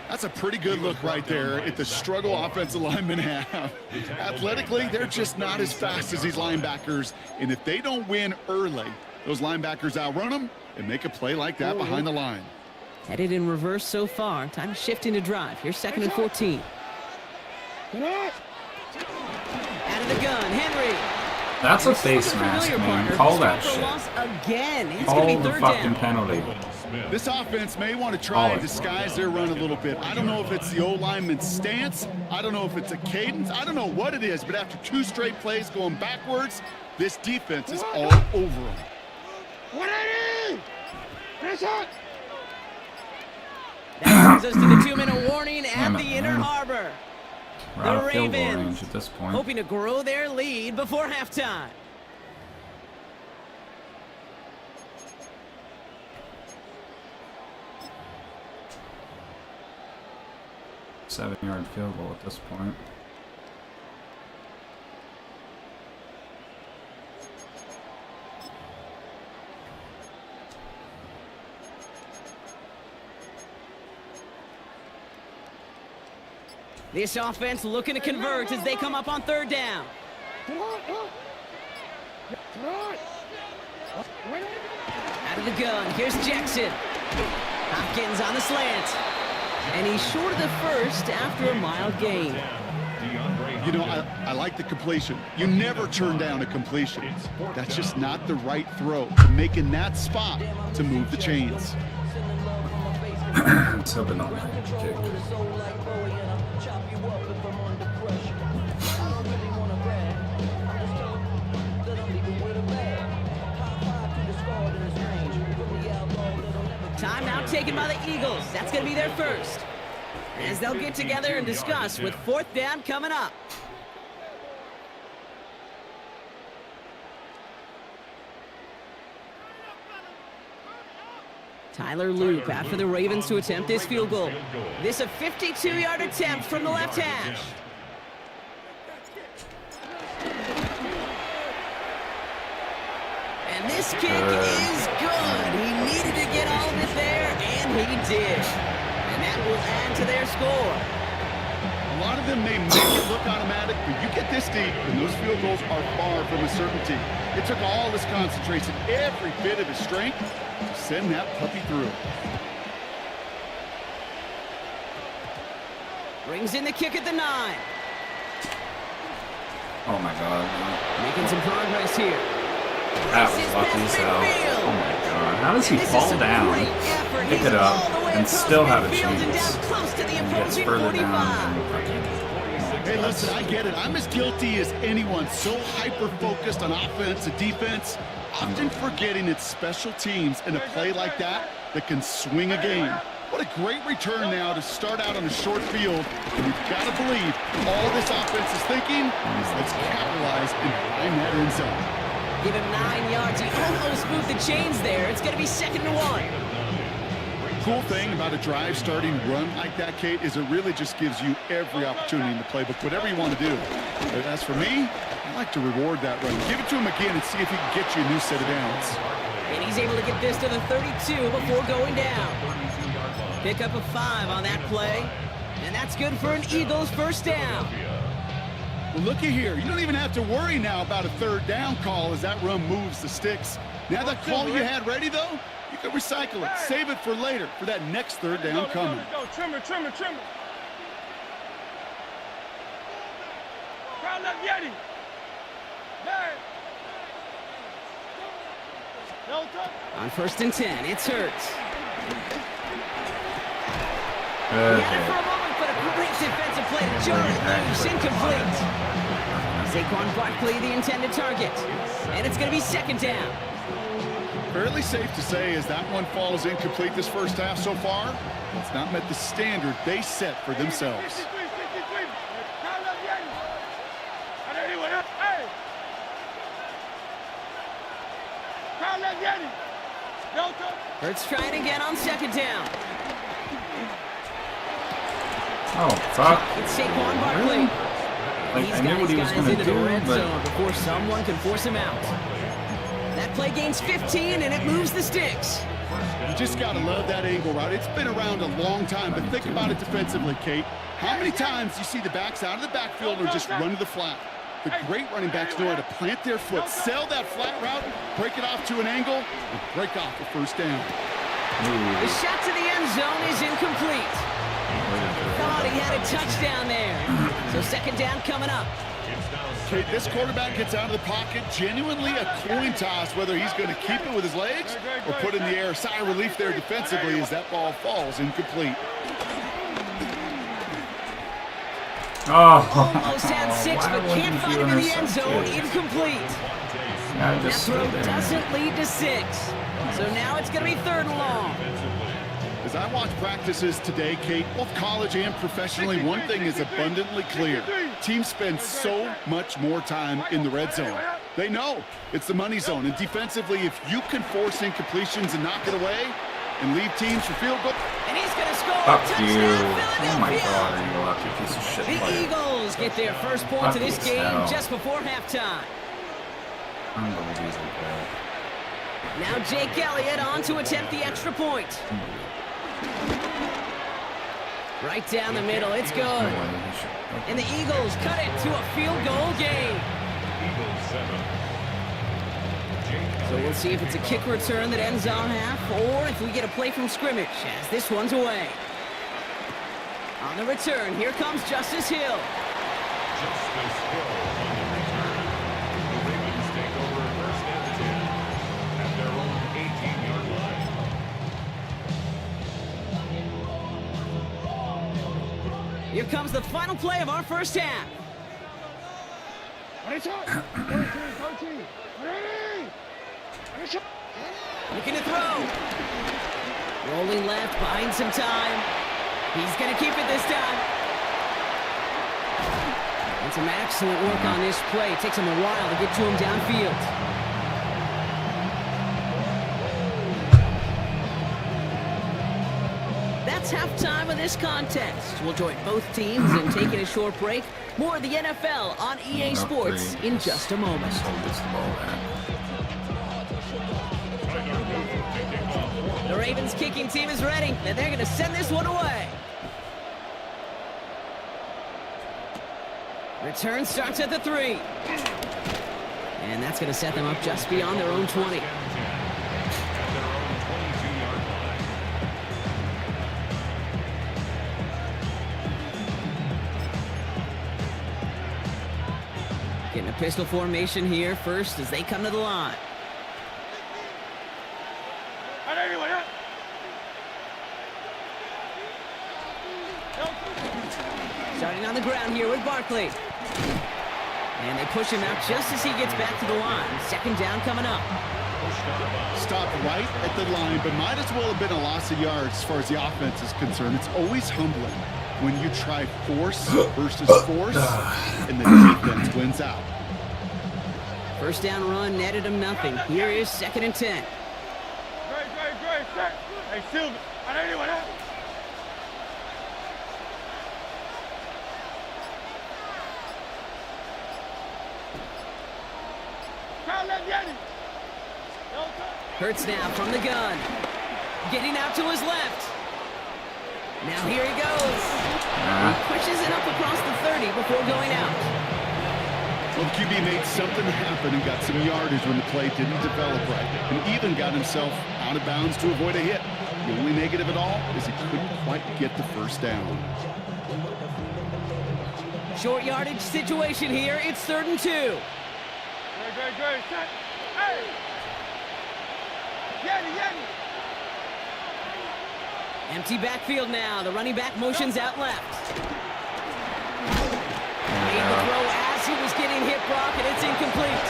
That's a pretty good look right there at the struggle offensive linemen have. Athletically, they're just not as fast as these linebackers, and if they don't win early, those linebackers outrun them and make a play like that behind the line. Headed in reverse so far. Time to shift into drive. Here's 2nd and 14. Out of the gun, Henry. That's a face mask, man. Call that shit. Loss again. It's Call going to be the third fucking down. penalty. This offense may want to try and disguise their run a little bit. I don't know if it's the O-lineman's stance. I don't know if it's a cadence. I don't know what it is, but after 2 straight plays going backwards, this defense is all over them. 180. Press on. That brings us to the 2-minute warning at Damn it, the Inner man. Harbor. We're out The of field goal Ravens range at this point. hoping to grow their lead before halftime. Seven-yard field goal at this point. This offense looking to convert as they come up on third down. Out of the gun, here's Jackson. Hopkins on the slant. And he's short of the first after a mild gain. You know, I like the completion. You never turn down a completion. That's just not the right throw. Making that spot to move the chains. Let's hope it don't kick. Timeout taken by the Eagles. That's going to be their first. As they'll get together and discuss with fourth down coming up. Tyler Loop after the Ravens to attempt this field goal. This a 52-yard attempt from the left hash. And this kick is good. He needed to get all of it there, and he did. And that will add to their score. A lot of them may make it look automatic, but you get this deep, and those field goals are far from a certainty. It took all his concentration, every bit of his strength, to send that puppy through. Brings in the kick at the 9. Oh my god. Making some progress here. That was lucky as hell. Oh my god. How does he fall down, pick it up, and still have a chance? And gets further down than fucking... Hey, listen, I get it. I'm as guilty as anyone. So hyper-focused on offense and defense, often forgetting it's special teams in a play like that that can swing a game. What a great return now to start out on a short field. And you've got to believe all this offense is thinking is let's capitalize and find that end zone. Give him 9 yards. He almost moved the chains there. It's going to be 2nd and 1. Cool thing about a drive starting run like that, Kate, is it really just gives you every opportunity in the playbook, whatever you want to do. But as for me, I like to reward that run. Give it to him again and see if he can get you a new set of downs. And he's able to get this to the 32 before going down. Pick up a 5 on that play. And that's good for an Eagles first down. Well, looky here. You don't even have to worry now about a 3rd down call as that run moves the sticks. Now that call you had ready, though, you can recycle it. Save it for later for that next 3rd down coming. Go, trimmer. Crowd left Yeti. Hey. On 1st and 10, it's Hurts. He had it for a moment, but a great defensive play to jar it loose, incomplete. Saquon Barkley, the intended target. And it's going to be 2nd down. Fairly safe to say as that one falls incomplete this first half so far, it's not met the standard they set for themselves. Hurts trying again on 2nd down. Oh, fuck. It's Saquon Barkley. Like, He's I knew got what he his was guys going to into the do, red but... zone before someone can force him out. That play gains 15, and it moves the sticks. You just got to love that angle route. It's been around a long time, but think about it defensively, Kate. How many times do you see the backs out of the backfield or just run to the flat? The great running backs know how to plant their foot, sell that flat route, break it off to an angle, and break off the first down. The shot to the end zone is incomplete. Thought he had a touchdown there. So 2nd down coming up. Kate, this quarterback gets out of the pocket, genuinely a coin toss whether he's going to keep it with his legs or put in the air. Sigh of relief there defensively as that ball falls incomplete. Oh, Almost had 6, but can't find him in the end zone. Incomplete. That throw doesn't lead to 6. So now it's going to be 3rd and long. As I watch practices today, Kate, both college and professionally, one thing is abundantly clear. Teams spend so much more time in the red zone. They know it's the money zone. And defensively, if you can force incompletions and knock it away and leave teams for field goal. And he's going to score. Fuck Touchdown, you. Philadelphia. Oh my god, you lucky piece of shit The player. Eagles get their first point to this Fucking game hell. just before halftime. Unbelievable. Now Jake Elliott on to attempt the extra point. Right down the middle, it's good. And the Eagles cut it to a field goal game. Eagles 7. So we'll see if it's a kick return that ends on half, or if we get a play from scrimmage, as this one's away. On the return, here comes Justice Hill. Justice Hill on the return. The Ravens take over 1st and 10 at their own 18-yard line. Here comes the final play of our first half. Looking to throw. Rolling left, buying some time. He's going to keep it this time. And some excellent work on this play. It takes him a while to get to him downfield. That's halftime of this contest. We'll join both teams in taking a short break. More of the NFL on EA Sports in just a moment. The Ravens kicking team is ready, and they're going to send this one away. Return starts at the 3. And that's going to set them up just beyond their own 20. Getting a pistol formation here first as they come to the line. Starting on the ground here with Barkley. And they push him out just as he gets back to the line. 2nd down coming up. Stopped right at the line, but might as well have been a loss of yards as far as the offense is concerned. It's always humbling when you try force versus force, and the defense wins out. First down run netted him nothing. Here is 2nd and 10. Great, set. Hey, Silver, I don't know what happened. Crowd left Yeti. Hurts now from the gun. Getting out to his left. Now here he goes. He pushes it up across the 30 before going out. Well, the QB made something happen and got some yardage when the play didn't develop right, and even got himself out of bounds to avoid a hit. The only negative at all is he couldn't quite get the first down. Short yardage situation here. It's 3rd and 2. Great, set. Hey! Yeti. Empty backfield now. The running back motions out left. Made the throw as he was getting hit, Brock, and it's incomplete.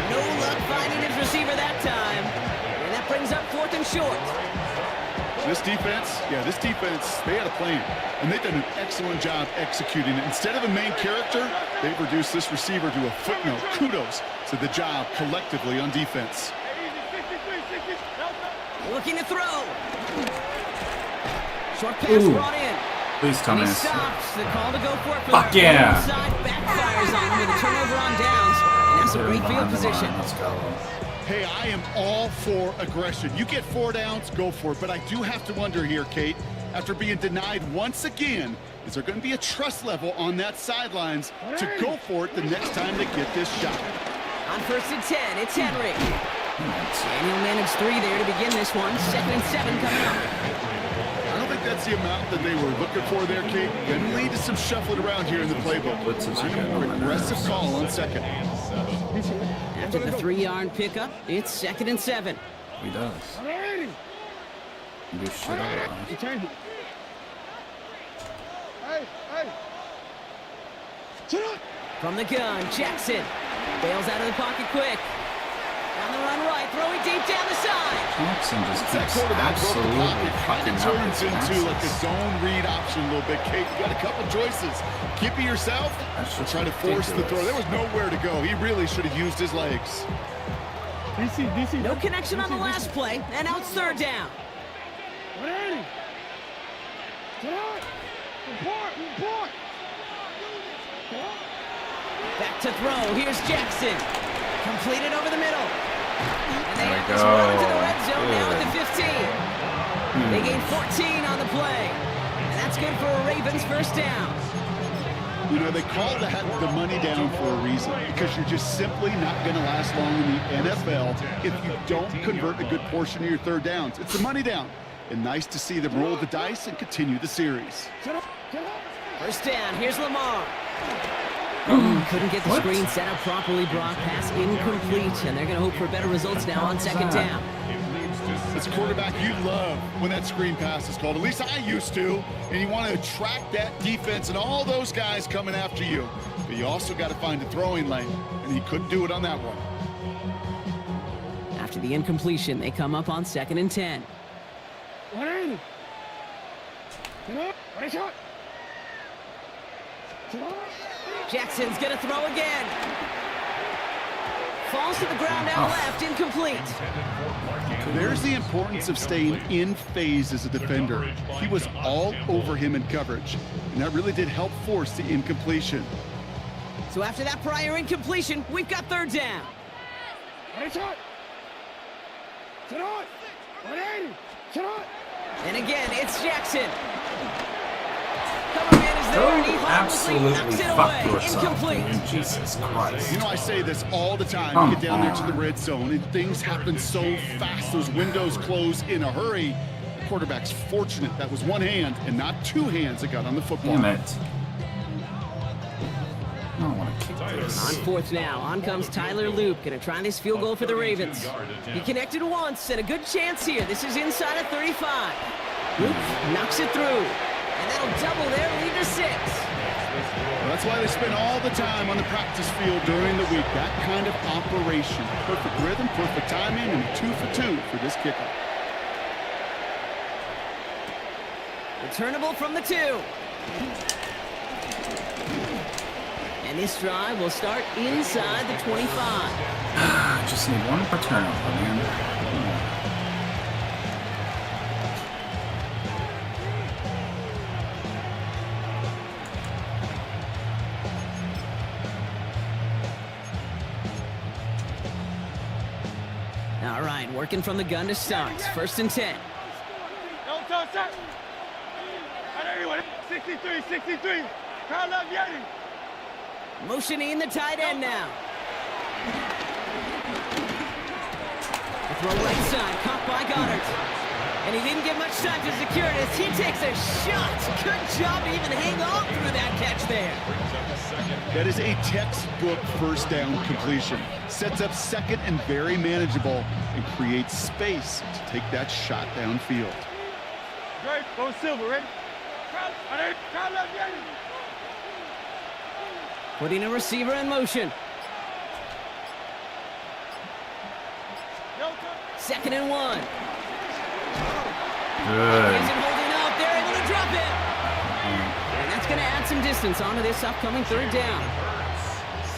No luck finding his receiver that time. And that brings up 4th and short. This defense, they had a plan, and they've done an excellent job executing it. Instead of a main character, they've reduced this receiver to a footnote. Kudos to the job collectively on defense. Looking to throw. Short pass brought in. Please tell And me he it's... stops. The call to go for it. Fuck yeah. Side backfires on him with a turnover on downs. And that's a great field position. Let's go. Hey, I am all for aggression. You get 4 downs, go for it. But I do have to wonder here, Kate, after being denied once again, is there going to be a trust level on that sidelines to go for it the next time they get this shot? On 1st and 10, it's Henry. Daniel managed 3 there to begin this one. 2nd and 7 coming up. I don't think that's the amount that they were looking for there, Kate. Going to lead to some shuffling around here in the playbook. Kind of more aggressive call on 2nd. After the 3-yard pickup, it's 2nd and 7. He does. Do shit otherwise. From the gun, Jackson bails out of the pocket quick. On the run right, throwing deep down the side. Jackson just That keeps quarterback broke the absolutely pocket. Kind fucking of up turns his into like a passes. zone read option a little bit, Kate. You got a couple choices. Keep it yourself That's or just try to force the throw. ridiculous. There was nowhere to go. He really should have used his legs. DC. No connection on the last play, and now it's 3rd down. Report. Back to throw. Here's Jackson. Completed over the middle. And they There we have this run into the go. red zone now at the Good. 15. They gain 14 on the play. And that's good for a Ravens first down. You know, they call that the money down for a reason, because you're just simply not going to last long in the NFL if you don't convert a good portion of your 3rd downs. It's the money down. And nice to see them roll the dice and continue the series. First down. Here's Lamar. Couldn't get the screen set up properly, Brock. Pass incomplete. And they're going to hope for better results now on 2nd down. As a quarterback, you love when that screen pass is called. At least I used to. And you want to attract that defense and all those guys coming after you. But you also got to find a throwing lane. And he couldn't do it on that one. After the incompletion, they come up on 2nd and 10. Jackson's going to throw again. Falls to the ground out left, incomplete. There's the importance of staying in phase as a defender. He was all over him in coverage, and that really did help force the incompletion. So after that prior incompletion, we've got 3rd down. And again, it's Jackson. Coverman is there, and he harmlessly knocks it fuck away. yourself, Incomplete. dude. Jesus Christ. You know, I say this all the time. Come You get down there to on. the red zone, and things happen so fast. Those windows close in a hurry. The quarterback's fortunate that was one hand and not 2 hands that got on the football. Damn it. I don't want to kick this. On 4th now, on comes Tyler Loop. Gonna try this field goal for the Ravens. He connected once, and a good chance here. This is inside of 35. Loop knocks it through. And that'll double their lead to 6. Well, That's why they spend all the time on the practice field during the week. That kind of operation. Perfect rhythm, perfect timing, and 2 for 2 for this kicker. Returnable from the 2. And this drive will start inside the 25. I just need one return, man. All right, working from the gun to start. 1st and 10. Don't touch that. 63, 63. Carl left Yeti. Motioning the tight end now. The throw right side, caught by Goddard. And he didn't get much time to secure it as he takes a shot. Good job to even hang on through that catch there. That is a textbook first down completion. Sets up 2nd and very manageable and creates space to take that shot downfield. Great. Go Silver, ready? Carl left Yeti. Putting a receiver in motion. 2nd and 1. Good. Isn't holding up. They're able to drop it. And that's going to add some distance onto this upcoming 3rd down.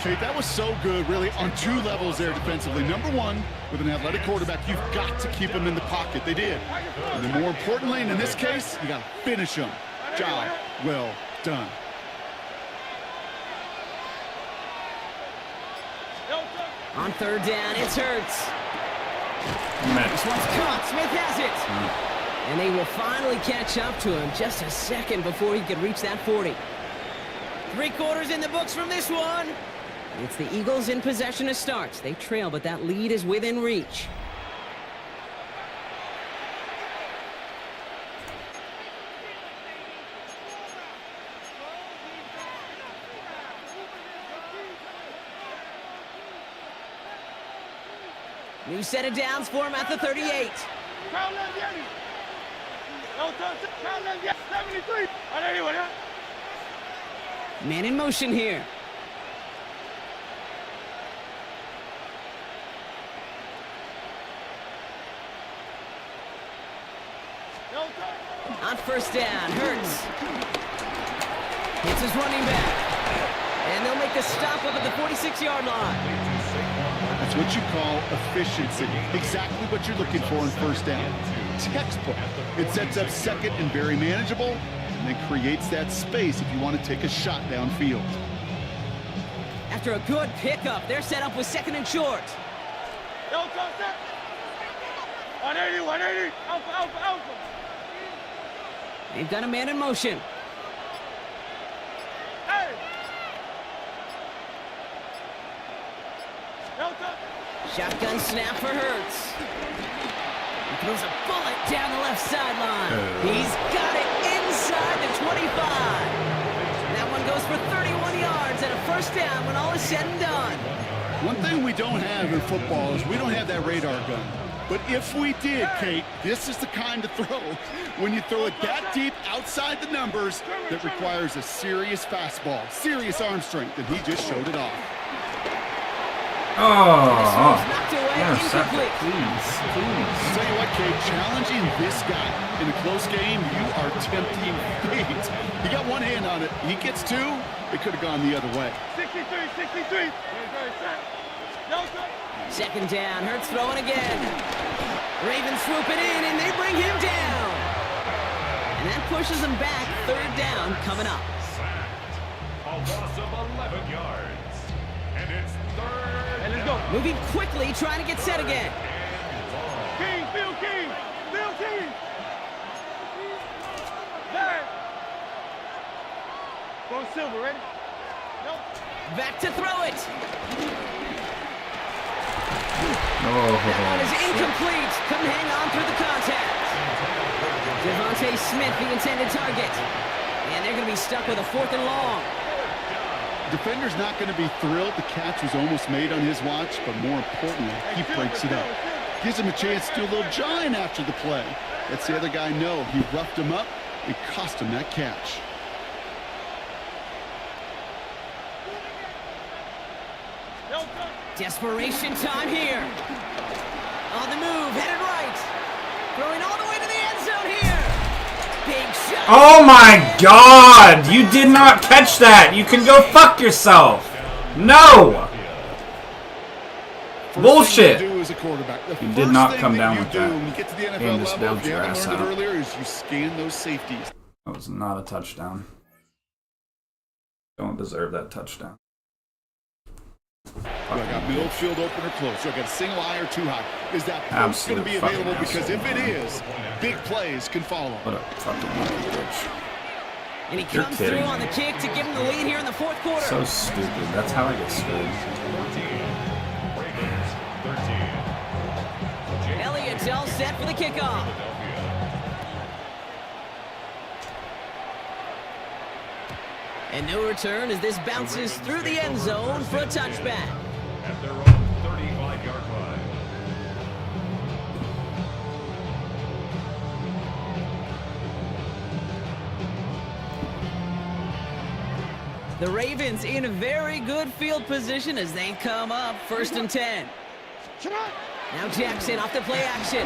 Kate, that was so good, really, on 2 levels there defensively. Number 1, with an athletic quarterback, you've got to keep him in the pocket. They did. And then more importantly, and in this case, you got to finish him. Job well done. On 3rd down, it's Hurts. Missed. This one's caught. Smith has it. And they will finally catch up to him just a second before he could reach that 40. 3 quarters in the books from this one. It's the Eagles in possession to start. They trail, but that lead is within reach. New set of downs for him at the 38. Carl left Yeti. Don't touch it. Carl left Yeti. 73. Anyway, Man in motion here. On 1st down, Hurts. Hits his running back. And they'll make the stop up at the 46-yard line. That's what you call efficiency. Exactly what you're looking for in 1st down. Textbook. It sets up 2nd and very manageable, and then creates that space if you want to take a shot downfield. After a good pickup, they're set up with 2nd and short. don't touch that. 180, 180. Alpha, alpha, alpha. They've got a man in motion. Hey. Don't touch. Shotgun snap for Hurts. He throws a bullet down the left sideline. He's got it inside the 25. That one goes for 31 yards and a 1st down when all is said and done. One thing we don't have in football is we don't have that radar gun. But if we did, Kate, this is the kind of throw when you throw it that deep outside the numbers that requires a serious fastball, serious arm strength, and he just showed it off. Oh, Knocked away, intercept it, incomplete. please. I'll tell you what, Kate, challenging this guy in a close game, you are tempting fate. He got one hand on it. He gets 2. It could have gone the other way. 63, 63. Don't touch. 2nd down, Hurts throwing again. Ravens swoop it in, and they bring him down. And that pushes them back. 3rd down coming up. A loss of 11 yards. And it's 3rd. Hey, let's go. Moving quickly, trying to get set again. King, Bill King. Bill King. There. Go Silver, ready? Nope. Back to throw it. Oh, That one is incomplete. Couldn't hang on through the contact. Devontae Smith, the intended target. And they're going to be stuck with a 4th and long. Defender's not going to be thrilled the catch was almost made on his watch, but more importantly, he breaks it up. Gives him a chance to do a little jawing after the play. Lets the other guy know he roughed him up. It cost him that catch. Desperation time here. On the move, headed right. Throwing all the way to the end zone here. Big shot. Oh my God! You did not catch that! You can go fuck yourself! No! Bullshit! Thing you do as a quarterback. The You did first not thing come that down you with do that. when you get to the NFL Game just level, bailed if you your haven't ass learned it out. earlier, is you scan those safeties. That was not a touchdown. Don't deserve that touchdown. I got middle field open or close. I got a single high or too high. Is that post going to be Absolute fucking available? Because if asshole, it man. is, big plays can follow. What a fucking monkey bitch. And he You're comes kidding through me. on the kick to give him the lead here in the fourth quarter. So stupid. That's how I get screwed. 13. Elliott's all set for the kickoff. And no return as this bounces through the end zone for a touchback. At their own 35-yard line. The Ravens in a very good field position as they come up 1st and 10. Now Jackson off the play action.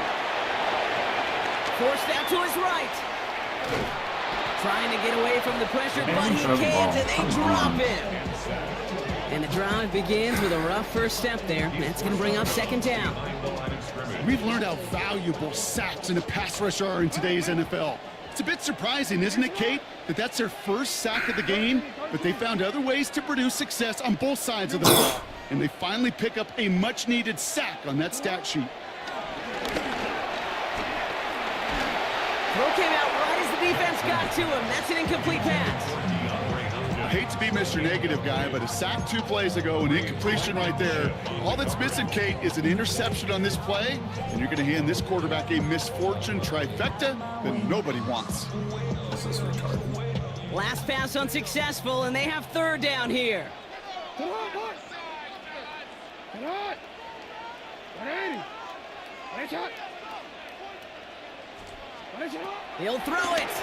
Forced out to his right. Trying to get away from the pressure, but he throw the can't, ball. and they Come drop on. him. And the drive begins with a rough first step there. That's going to bring up 2nd down. We've learned how valuable sacks in a pass rush are in today's NFL. It's a bit surprising, isn't it, Kate, that that's their first sack of the game, but they found other ways to produce success on both sides of the ball, and they finally pick up a much-needed sack on that stat sheet. Throw came out right as the defense got to him. That's an incomplete pass. I hate to be Mr. Negative guy, but a sack 2 plays ago, an incompletion right there. All that's missing, Kate, is an interception on this play, and you're going to hand this quarterback a misfortune trifecta that nobody wants. This is retarded. Last pass unsuccessful, and they have 3rd down here. Get on, boys. Get on. 180. 180 shot. 180 shot. He'll throw it.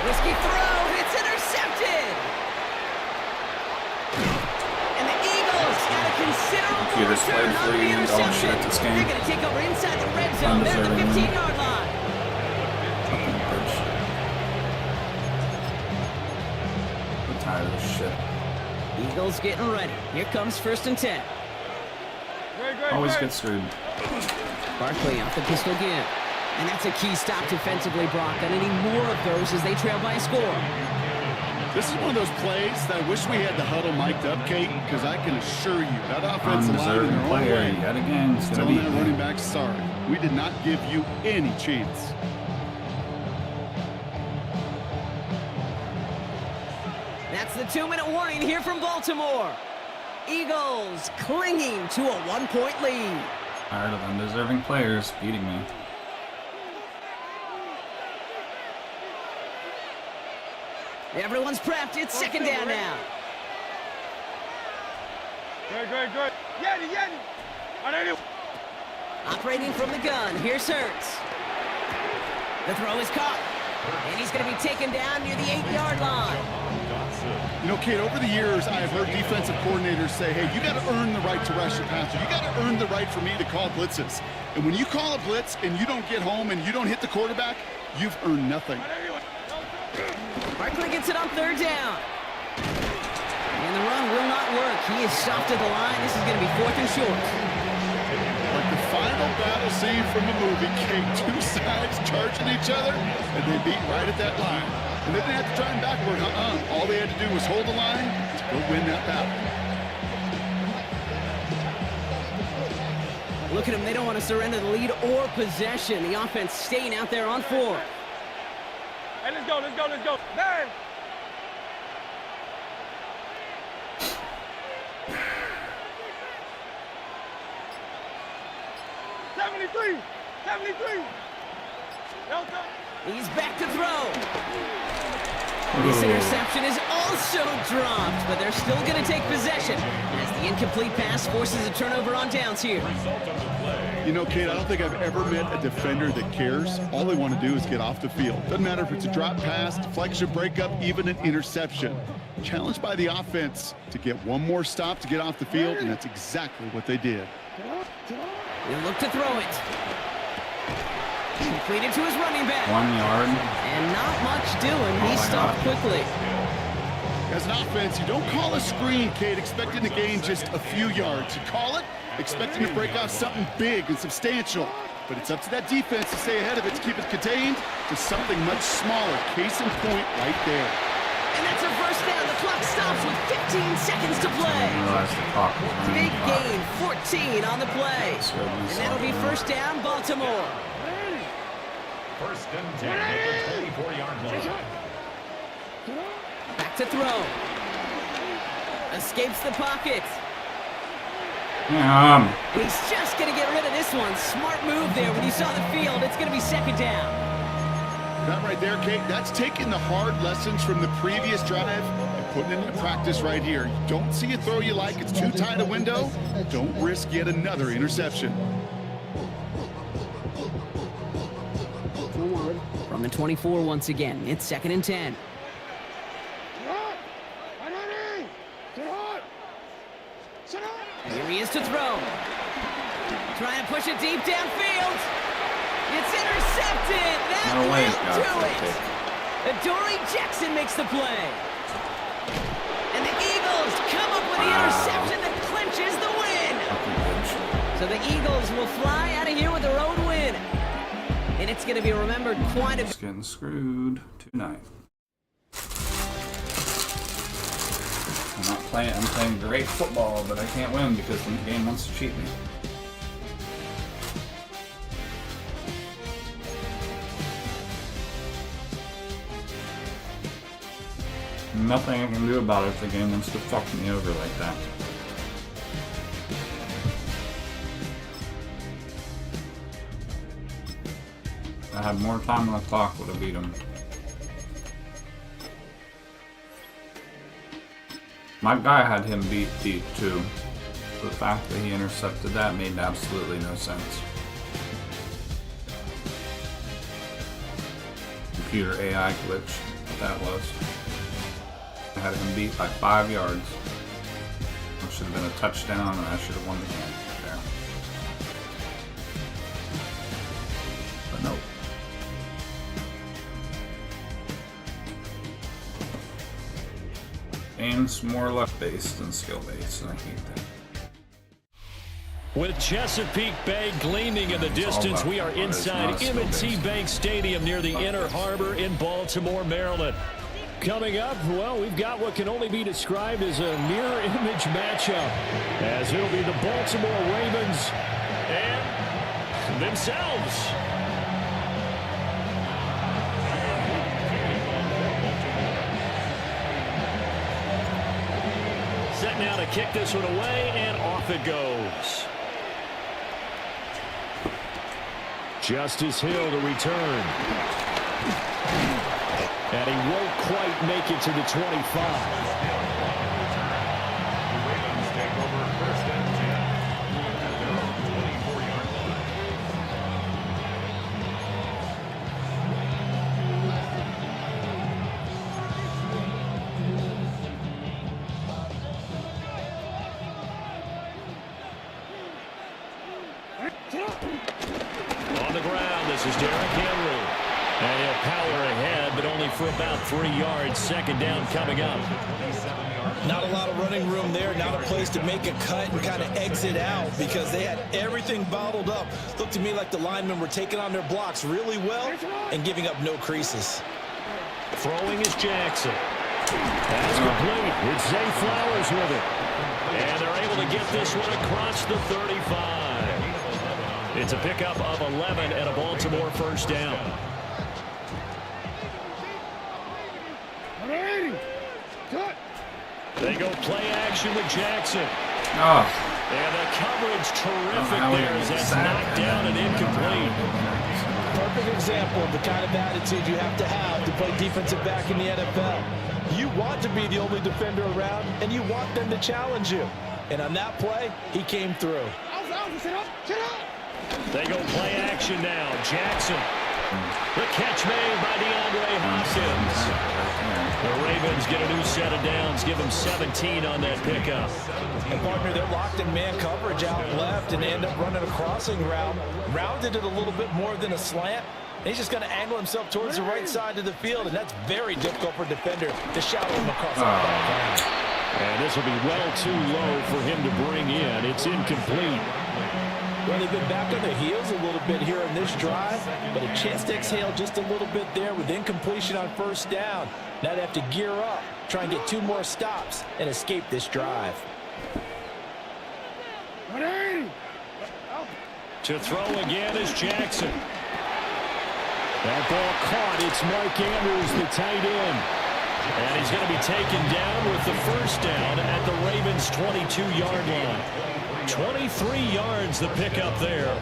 Risky throw. It's intercepted. And the Eagles got a considerable Computers return played on free the and dog interception. shit this game. They're going to take over inside the red zone. They're at the Undeserving. 15-yard line. Fucking bitch. I'm tired of this shit. Eagles getting ready. Here comes 1st and 10. Always get screwed. Barkley off the pistol give. And that's a key stop defensively, Brock. And any more of those as they trail by a score. This is one of those plays that I wish we had the huddle mic'd up, Kate, because I can assure you that offensive line in Undeserving their own player way yet again. It's is gonna telling be that running back, sorry, we did not give you any chance. That's the 2-minute warning here from Baltimore. Eagles clinging to a 1-point lead. tired of undeserving players beating me. Everyone's prepped. It's 2nd down now. Great. Yanni. 180. Operating from the gun. Here's Hurts. The throw is caught. And he's going to be taken down near the 8-yard line. You know, Kate, over the years, I've heard defensive coordinators say, hey, you got to earn the right to rush the passer. You got to earn the right for me to call blitzes. And when you call a blitz and you don't get home and you don't hit the quarterback, you've earned nothing. Barkley gets it on 3rd down. And the run will not work. He is stopped at the line. This is going to be 4th and short. Like the final battle scene from a movie, Kate, 2 sides charging each other, and they beat right at that line. And they didn't have to try and backward, All they had to do was hold the line to go win that battle. Look at them. They don't want to surrender the lead or possession. The offense staying out there on 4. Hey, let's go. Man. 73. Delta. He's back to throw. This interception is also dropped, but they're still going to take possession as the incomplete pass forces a turnover on downs here. You know, Kate, I don't think I've ever met a defender that cares. All they want to do is get off the field. Doesn't matter if it's a drop pass, deflection, breakup, even an interception. Challenged by the offense to get one more stop to get off the field, and that's exactly what they did. They look to throw it. Completed to his running back. 1 yard. And not much doing. He stopped quickly. As an offense, you don't call a screen, Kate, expecting to gain just a few yards. You call it expecting to break off something big and substantial. But it's up to that defense to stay ahead of it, to keep it contained to something much smaller. Case in point right there. And that's a first down. The clock stops with 15 seconds to play. Big gain, 14 on the play. And that'll be first down, Baltimore. First and 10 at the 24-yard line. Back to throw. Escapes the pocket. He's just going to get rid of this one. Smart move there. When you saw the field, it's going to be second down. That right there, Kate, that's taking the hard lessons from the previous drive and putting it into practice right here. You don't see a throw you like, it's too tight a window, don't risk yet another interception. From the 24 once again, it's second and 10. Here he is to throw. Trying to push it deep downfield. It's intercepted. That will do it. Adoree Jackson makes the play. And the Eagles come up with the interception that clinches the win. So the Eagles will fly out of here with their own win. And it's going to be remembered quite a bit. Just getting screwed tonight. I'm playing great football, but I can't win because the game wants to cheat me. Nothing I can do about it if the game wants to fuck me over like that. If I had more time on the clock, would have beat him. My guy had him beat deep too. The fact that he intercepted that made absolutely no sense. Computer AI glitch, what that was. I had him beat by 5 yards. It should have been a touchdown and I should have won the game there. But nope. Game's more luck-based than skill-based, and I hate that. With Chesapeake Bay gleaming in the distance, we are inside M&T Bank Stadium near the Inner Harbor in Baltimore, Maryland. Coming up, well, we've got what can only be described as a mirror image matchup, as it'll be the Baltimore Ravens and themselves. Set now to kick this one away, and off it goes. Justice Hill to return. And he won't quite make it to the 25. The Ravens take over first and 10 at their own 24-yard line. On the ground, this is Derrick Henry. And he'll power ahead, but only for about 3 yards. Second down coming up. Not a lot of running room there. Not a place to make a cut and kind of exit out because they had everything bottled up. Looked to me like the linemen were taking on their blocks really well and giving up no creases. Throwing is Jackson. That's complete. It's Zay Flowers with it. And they're able to get this one across the 35. It's a pickup of 11 and a Baltimore first down. They go play action with Jackson. Oh. And the coverage terrific there as that's knocked down and incomplete. Perfect example of the kind of attitude you have to play defensive back in the NFL. You want to be the only defender around, and you want them to challenge you. And on that play, he came through. They go play action now. Jackson. The catch made by DeAndre Hopkins. The Ravens get a new set of downs. Give them 17 on that pickup. And partner, they're locked in man coverage out left and they end up running a crossing route. Rounded it a little bit more than a slant. And he's just going to angle himself towards the right side of the field, and that's very difficult for a defender to shadow him across the back. And this will be well too low for him to bring in. It's incomplete. Well, they've been back on their heels a little bit here in this drive, but a chance to exhale just a little bit there with incompletion on first down. Now they have to gear up, try and get 2 more stops, and escape this drive. To throw again is Jackson. That ball caught. It's Mark Andrews, the tight end. And he's going to be taken down with the first down at the Ravens' 22-yard line. 23 yards the pickup there.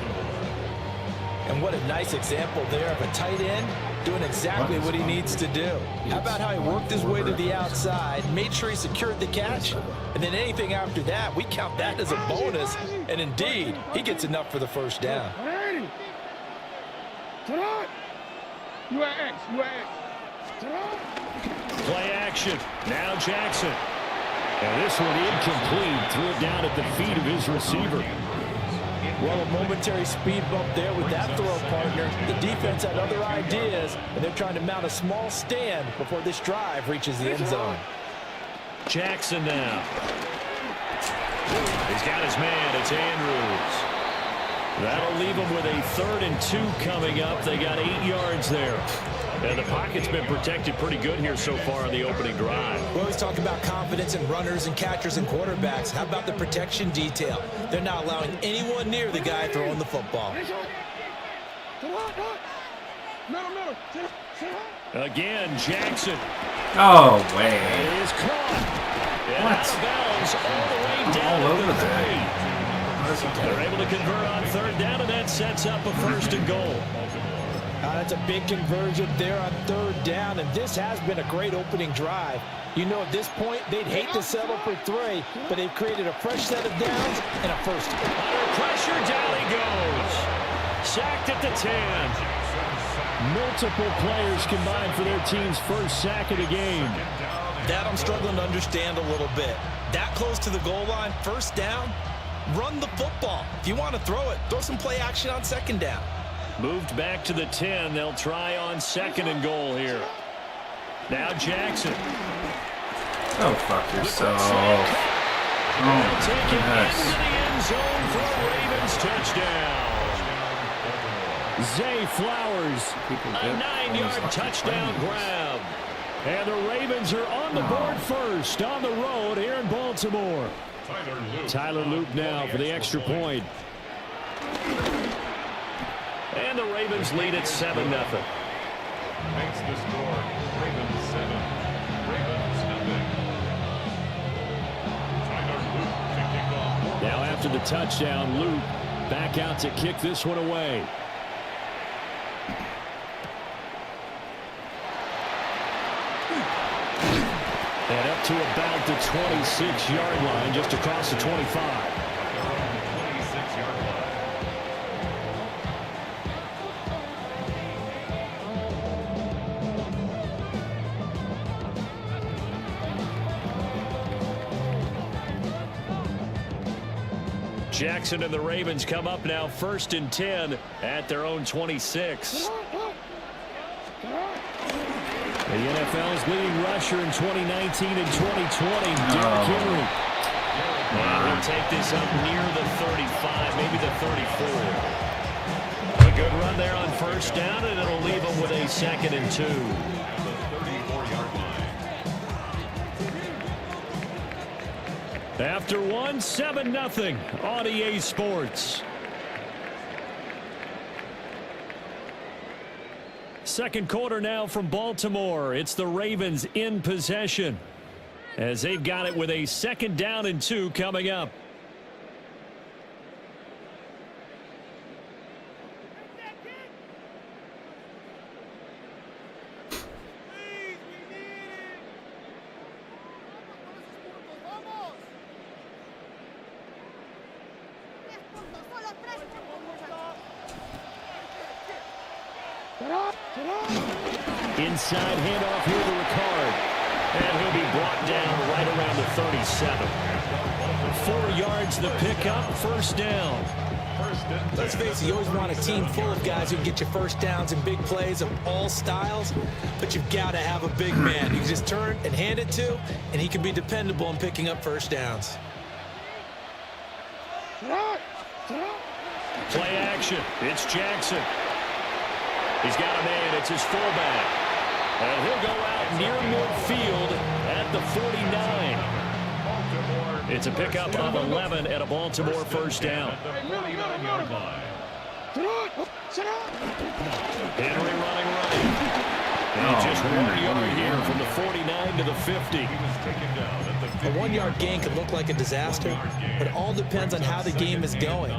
And what a nice example there of a tight end doing exactly what he needs to do. How about how he worked his way to the outside, made sure he secured the catch, and then anything after that, we count that as a bonus. And indeed, he gets enough for the first down. Play action. Now Jackson. And this one incomplete. Threw it down at the feet of his receiver. Well, a momentary speed bump there with that throw, partner. The defense had other ideas, and they're trying to mount a small stand before this drive reaches the end zone. Jackson now. He's got his man. It's Andrews. That'll leave him with a 3rd and 2 coming up. They got 8 yards there. And the pocket's been protected pretty good here so far on the opening drive. We always talk about confidence in runners and catchers and quarterbacks. How about the protection detail? They're not allowing anyone near the guy throwing the football. Again, Jackson. Oh, way. It is caught. And What? out of bounds all the way down All to over the there. 3. They're able to convert on 3rd down, and that sets up a 1st and goal. That's a big conversion there on 3rd down, and this has been a great opening drive. You know, at this point, they'd hate to settle for 3, but they've created a fresh set of downs and a first. Under pressure, down he goes. Sacked at the 10. Multiple players combined for their team's first sack of the game. That I'm struggling to understand a little bit. That close to the goal line, 1st down, run the football. If you want to throw it, throw some play action on 2nd down. Moved back to the 10. They'll try on 2nd and goal here. Now Jackson. Oh, fuck yourself. They'll take it yes. into the end zone for a Ravens touchdown. Zay Flowers, a 9-yard touchdown grab. And the Ravens are on the board first on the road here in Baltimore. Tyler Loop now for the extra point. And the Ravens lead at 7-0. Makes the score Ravens 7, Ravens nothing. Tyler Loop to kick off. Now after the touchdown, Loop back out to kick this one away. And up to about the 26-yard line, just across the 25. 26-yard line. Jackson and the Ravens come up now 1st and 10 at their own 26. The NFL's leading rusher in 2019 and 2020, Derrick Henry. And he'll take this up near the 35, maybe the 34. A good run there on 1st down, and it'll leave him with a 2nd and 2. 34-yard line. After one, 7-0 on EA Sports. Second quarter now from Baltimore. It's the Ravens in possession as they've got it with a 2nd down and 2 coming up. Inside handoff here to Ricard. And he'll be brought down right around the 37. 4 yards the pickup, first down. Let's face it, you always want a team full of guys who can get you first downs and big plays of all styles, but you've got to have a big man you can just turn and hand it to, and he can be dependable in picking up first downs. Play action. It's Jackson. He's got a man. It's his fullback. And he'll go out near midfield at the 49. It's a pickup of 11 and a Baltimore first down. Henry running right. And just 1 yard here from the 49 to the 50. A 1 yard gain could look like a disaster, but it all depends on how the game is going.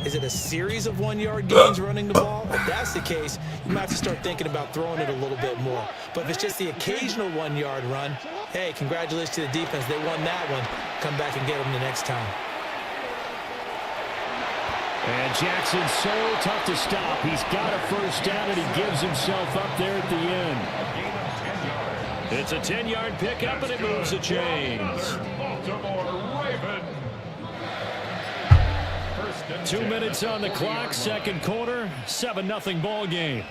Is it a series of 1 yard gains running the ball? If that's the case, you might have to start thinking about throwing it a little bit more. But if it's just the occasional 1 yard run, hey, congratulations to the defense. They won that one. Come back and get them the next time. And Jackson's so tough to stop. He's got a first down, and he gives himself up there at the end. It's a 10-yard pickup, and it moves the chains. 2 minutes on the clock, second quarter, 7-0 ball game.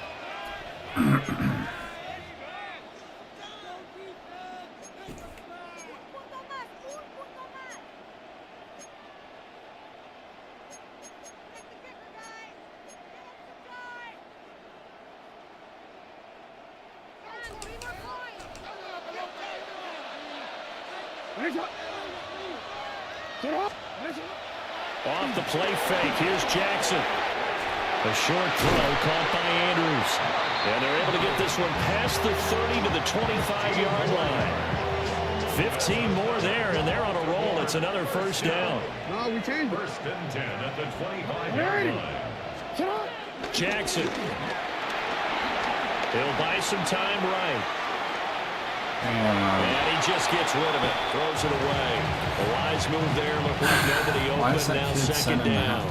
Off the play fake, here's Jackson. A short throw caught by Andrews. And they're able to get this one past the 30 to the 25-yard line. 15 more there, and they're on a roll. It's another first down. No, we changed it. First and 10 at the 25-yard line. Jackson. He'll buy some time right. And he just gets rid of it. Throws it away. A wise move there. Looked like nobody open. Now second down.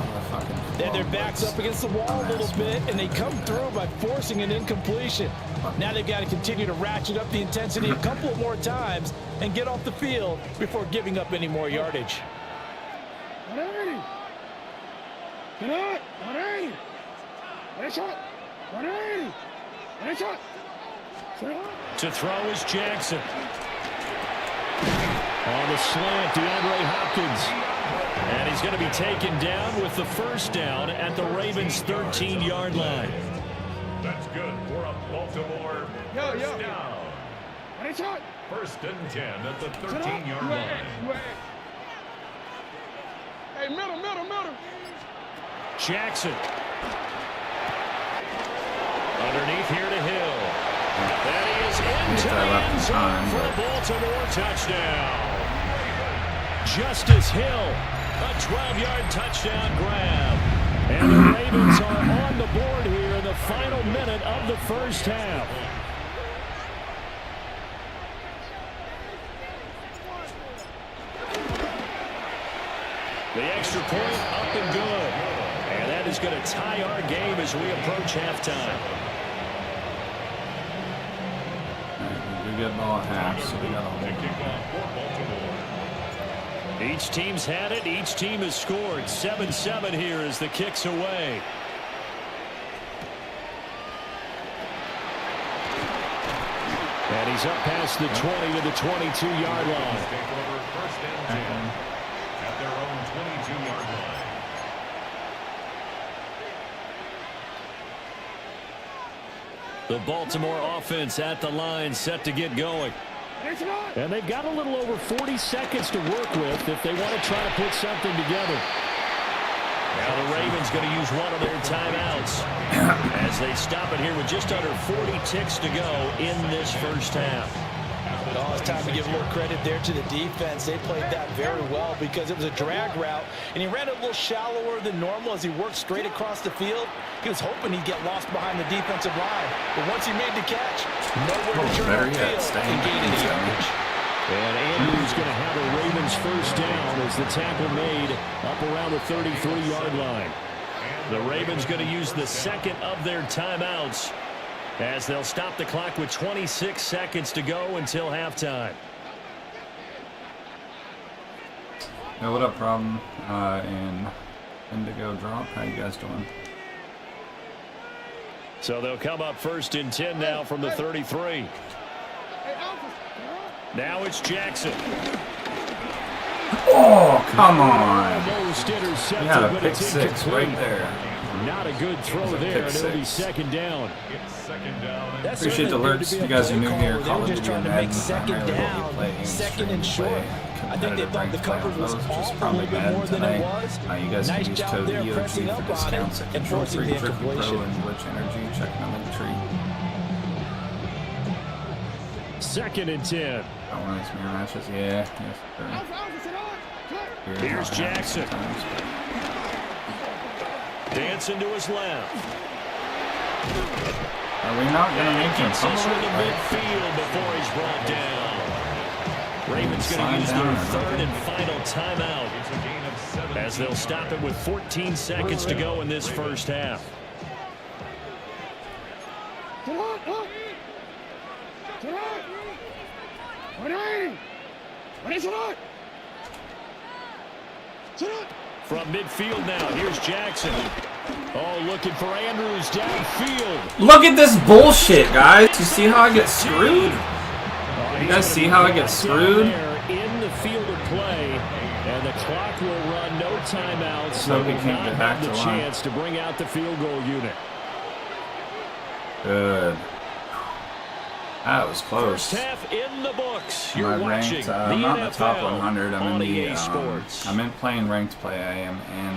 Then their backs up against the wall a little bit, and they come through by forcing an incompletion. Now they've got to continue to ratchet up the intensity a couple of more times and get off the field before giving up any more yardage. 180. 180. 180. 180. To throw is Jackson. On the slant, DeAndre Hopkins. And he's going to be taken down with the first down at the Ravens' 13-yard line. That's good for a Baltimore first down. First and 10 at the 13-yard line. Hey, middle. Jackson. Underneath here to Hill. And he is into the end zone for a Baltimore touchdown. Justice Hill, a 12-yard touchdown grab. And the Ravens are on the board here in the final minute of the first half. The extra point up and good. And that is going to tie our game as we approach halftime. We get ball at half, so we got a hold. Each team's had it. Each team has scored. 7-7 here as the kick's away. And he's up past the 20 to the 22-yard line. First and 10 at their own 22-yard line. The Baltimore offense at the line, set to get going. And they've got a little over 40 seconds to work with if they want to try to put something together. Now the Ravens going to use one of their timeouts as they stop it here with just under 40 ticks to go in this first half. Oh, it's time to give a little credit there to the defense. They played that very well because it was a drag route, and he ran it a little shallower than normal as he worked straight across the field. He was hoping he'd get lost behind the defensive line, but once he made the catch, nowhere to turn the field and gain any yardage. And Andrews going to have a Ravens first down as the tackle made up around the 33-yard line. The Ravens going to use the second of their timeouts as they'll stop the clock with 26 seconds to go until halftime. Yo, what up, Problem? In Indigo Drop. How you guys doing? So they'll come up 1st and 10 now from the 33. Now it's Jackson. Oh, come on. Almost intercepted, You had a but pick it's six incomplete. right there. Not a good throw there, and it'll be 2nd down. It's 2nd down. That Appreciate the certainly appeared alerts. to be You a guys are play new call. here. They were Call of just Duty trying to Madden. make 2nd down, 2nd and short. I think they thought the coverage was off a little bit more than it was. You guys Nice can use job code there EOG pressing for up on discounts it at and Control forcing 3 the Tricky Pro incompletion. and Glitch Energy. Check my link tree. 2nd and 10. Got one of these mirror matches. Yeah. Yes, sir. Here's Jackson. Dancing to his left. Are we not going to make him Gets this fumble to the it? midfield before he's brought down. Ravens going to use their 3rd and final timeout It's a gain of 7. as they'll stop it with 14 seconds to go in this first half. From midfield now, here's Jackson. Oh, looking for Andrews downfield. Look at this bullshit, guys. You see how I get screwed? You guys see how I get screwed? In the field of play, and the clock will run, no timeouts. So They we will can't not get back have the to line. chance to bring out the field goal unit. Good. That was close. First half in the books. You're I'm watching ranked. the I'm not in the top NFL 100. I'm in on the. EA Sports. I'm in playing ranked play. I am in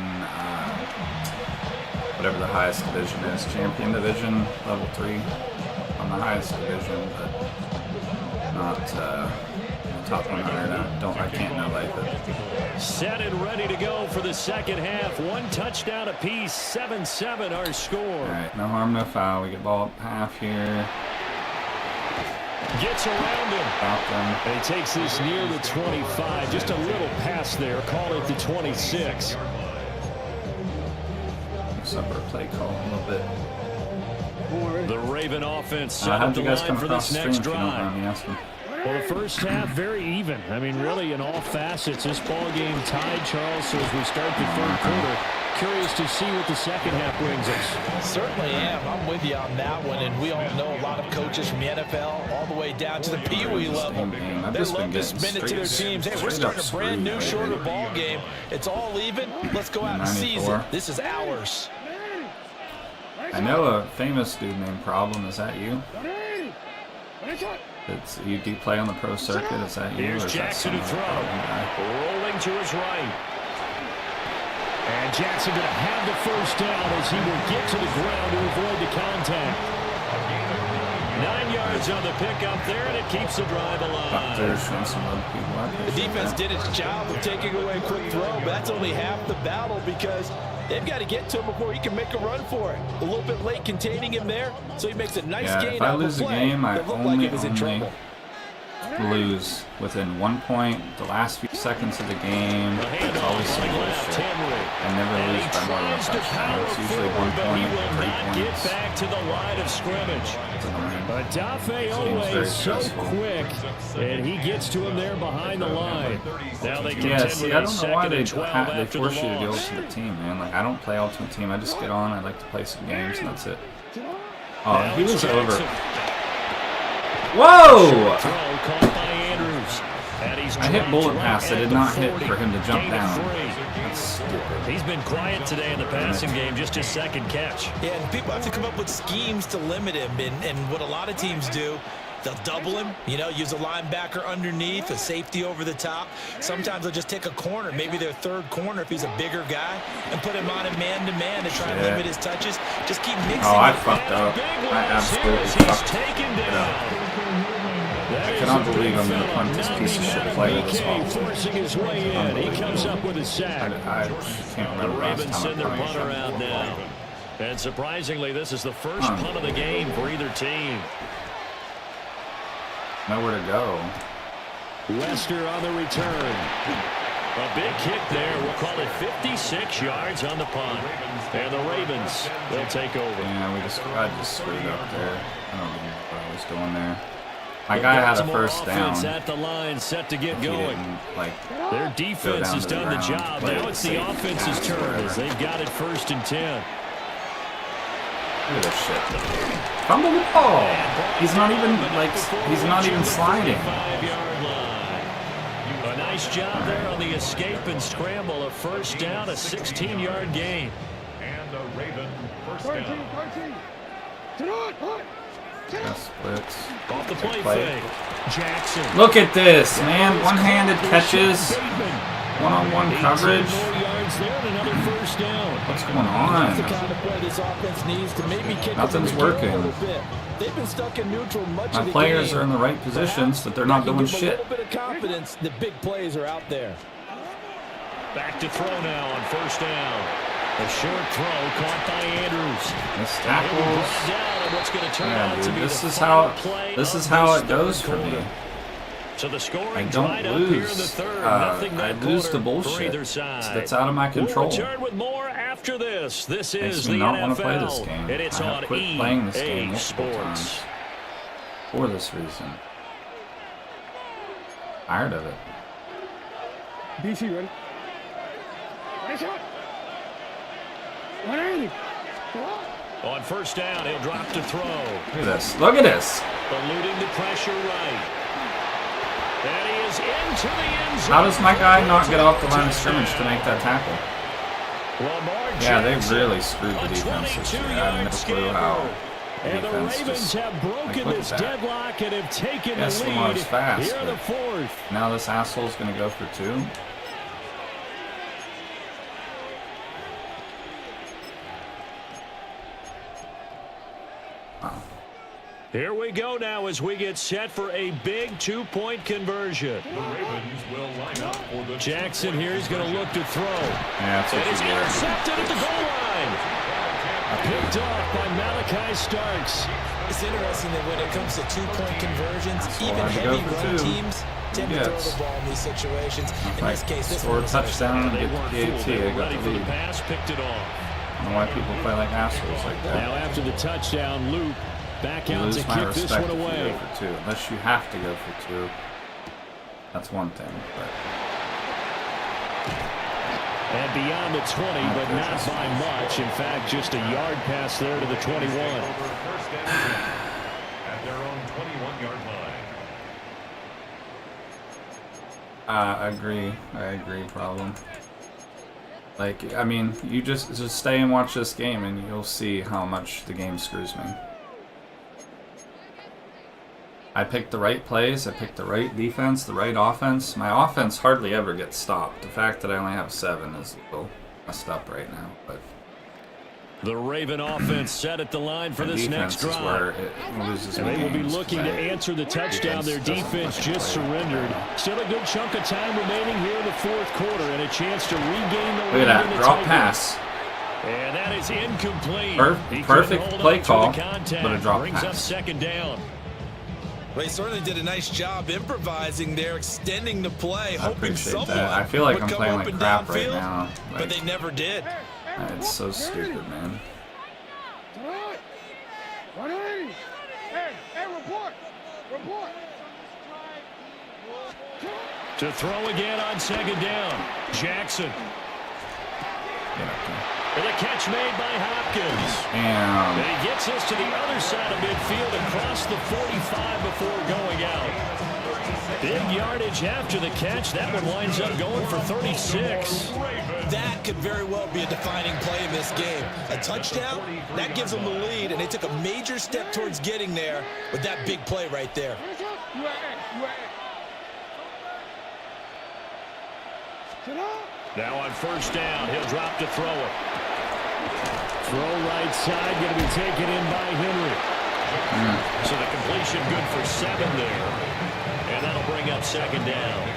whatever the highest division is, champion division, level 3. I'm the highest division, but not the top 100. I can't know like it. Set and ready to go for the second half. One touchdown apiece. 7-7 our score. All right, no harm, no foul. We get ball up half here. Gets around him. Stop them. And he takes this near the 25. Just a little pass there. Call it the 26. Mix up our play call a little bit. The Raven offense set How up did the you guys line come for across this the stream next if you don't drive. mind me asking? Well, the first half, very even. I mean, really, in all facets, this ball game tied, Charles. So as we start the third quarter, curious to see what the second half brings us. Certainly am. I'm with you on that one, and we all know a lot of coaches from the NFL all the way down to the Pee Wee level. I've They just been love to getting spin it to their teams. Hey, we're straight starting up a brand new, screwed shorter lately. ball game. It's all even. Let's go out and seize it. 94. This is ours. I know a famous dude named Problem. Is that you? It's you. Do you play on the pro circuit? Is that you? Here's or is that Jackson some to other throw. Problem guy? Rolling to his right. And Jackson going to have the first down as he will get to the ground to avoid the contact. 9 yards on the pickup there, and it keeps the drive alive. There's some other people. I The appreciate defense that. did its job of taking away a quick throw, but that's only half the battle because they've got to get to him before he can make a run for it. A little bit late containing him there, so he makes a nice Yeah, gain if I out of lose the a play. game, I That looked only like it was in trouble. lose within 1 point, the last few seconds of the game. The It's handoff always some right left, bullshit. Henry. I never And lose he by more than a tries to touchdown. power It's usually 1 forward, but he point, will 3 not get points. back to the line of scrimmage. It's annoying. But Dafe very Owe so stressful. quick, and he gets to him there behind the line. Now they Yeah, contend see, with I a don't know why second they and 12 they after force the you to go loss. to the team, man. Like, I don't play Ultimate Team. I just get on. I like to play some games, and that's it. Oh, Now he it's was over. Jackson. Whoa! Throw caught by Andrews. And he's I hit dropped bullet right pass. I at did the not hit 40. for him to jump Gain of down. 3. That's stupid. He's been quiet today in the passing game, just his second catch. Yeah, and people have to come up with schemes to limit him, and what a lot of teams do, they'll double him, use a linebacker underneath, a safety over the top. Sometimes they'll just take a corner, maybe their third corner if he's a bigger guy, and put him on a man-to-man to try and Shit. limit his touches. Just keep mixing. Oh, I it. fucked up. Big I one absolutely as he's fucked taken it down. up. That I is cannot a big believe I'm gonna fella. punt this Now piece of he's shit got a play this BK awful. forcing his way in. He comes up with a sack. I can't The remember last Ravens time send I their punched punter him. out now. And surprisingly, this is the first punt of the game for either team. Nowhere to go. Lester on the return. A big kick there. We'll call it 56 yards on the punt. And the Ravens will take over. Yeah, I just screwed up there. I don't know what I was doing there. My guy had a first down. At the line, set to get He going. didn't, like, Their defense has done the job. Now it's the offense's turn as they've got it 1st and 10. Look at this shit. Fumble the ball. He's not even sliding. 5-yard line. A nice job there on the escape and scramble. A first down, a 16-yard gain. And the Raven first 13, down. 13. To the hood. Yeah, splits. Off the play Play. fake. Jackson. Look at this, man. One-handed catches. One-on-one coverage. 18 more yards there and another first down. What's going That's the on? kind of play this offense needs to maybe kick Nothing's them in the gear working. a little bit. They've been stuck in neutral much My of the players game. are in the right positions, but they're not That can doing give them shit. a little bit of confidence. The big plays are out there. Back to throw now on first down. A short throw caught by Andrews. This Brought tackles. down on what's going to turn Yeah, out to dude. be This the is final how play this is of how this it goes third for me. quarter. So the I scoring don't dried up here in the lose. third. I Nothing that lose to quarter for bullshit. either side. That's out of my control. We'll return with more after this. This Makes is me the not NFL, want to play this game. and it's I have on quit playing this game EA multiple times Sports. for this reason. Tired of it. DC, ready? Ready, shot. 180. On first down, he'll drop to throw. Look at this. Look at this. Eluding the pressure right. And he is into the end zone. How does my guy not get off the line of scrimmage to make that tackle? Lamar Yeah, they Jackson, really screwed the a defense this year. I 22-yard have no clue how the And the defense Ravens just... have broken look this at that. deadlock and have taken Yes, the lead Lamar's fast, here in the but- fourth. Now this asshole's going to go for 2. Here we go now as we get set for a big 2-point conversion. The Ravens will line up for the Jackson here is going to look to throw. Yeah, that's what It is you get. intercepted at the goal line. Picked off by Malachi Starks. It's interesting that when it comes to 2-point conversions, Asshole even had to go heavy for run 2. teams tend to throw Yes. the ball in these situations. In Like, this case, this score a one is touchdown and They get weren't the fooled. AT. They I were got ready the for the lead. pass, picked it off. I don't know why people play like assholes like Now that. after the touchdown, Loop back You out to lose my kick this respect one if you away. go for 2. Unless you have to go for 2. That's one thing, but... And beyond the 20, but not by much. In fact, just a yard pass there to the 21. over first and 10 at their own 21-yard line. I agree, problem. Like, I mean, you just stay and watch this game and you'll see how much the game screws me. I picked the right plays, I picked the right defense, the right offense. My offense hardly ever gets stopped. The fact that I only have 7 is a little messed up right now, but The Raven offense set at the line for the this defense next is where drive. it loses And me they will be games, looking to 'cause I- answer the touchdown. Their defense doesn't just play. surrendered. Still a good chunk of time remaining here in the fourth quarter and a chance to regain the Look lead at in that, the drop tight pass. end. And that is incomplete. He Perfect couldn't hold play up to the call, contact. but a drop Brings up pass. second down. Well, he certainly did a nice job improvising there, extending the play, I hoping appreciate someone that. I feel like would I'm come playing up like and crap right downfield, now. but Like, they never did. it's so stupid, man. To the hood. 180. Hey, report. Report. To throw again on second down. Jackson. And a catch made by Hopkins. Damn. And he gets us to the other side of midfield across the 45 before going out. Big yardage after the catch. That one winds up going for 36. That could very well be a defining play in this game. A touchdown, that gives them the lead, and they took a major step towards getting there with that big play right there. Now on first down, he'll drop to throw it. Throw right side, going to be taken in by Henry. So the completion good for 7 there. And that'll bring up second down.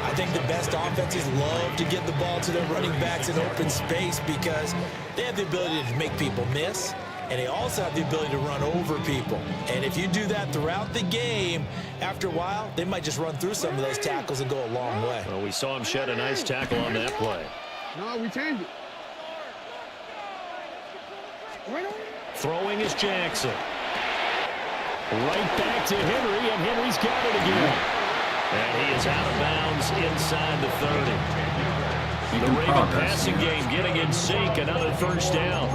I think the best offenses love to get the ball to their running backs in open space because they have the ability to make people miss, and they also have the ability to run over people. And if you do that throughout the game, after a while, they might just run through some of those tackles and go a long way. Well, we saw him shed a nice tackle on that play. No, we changed it. Throwing is Jackson. Right back to Henry, and Henry's got it again. And he is out of bounds inside the 30. The Raven passing game getting in sync, another first down.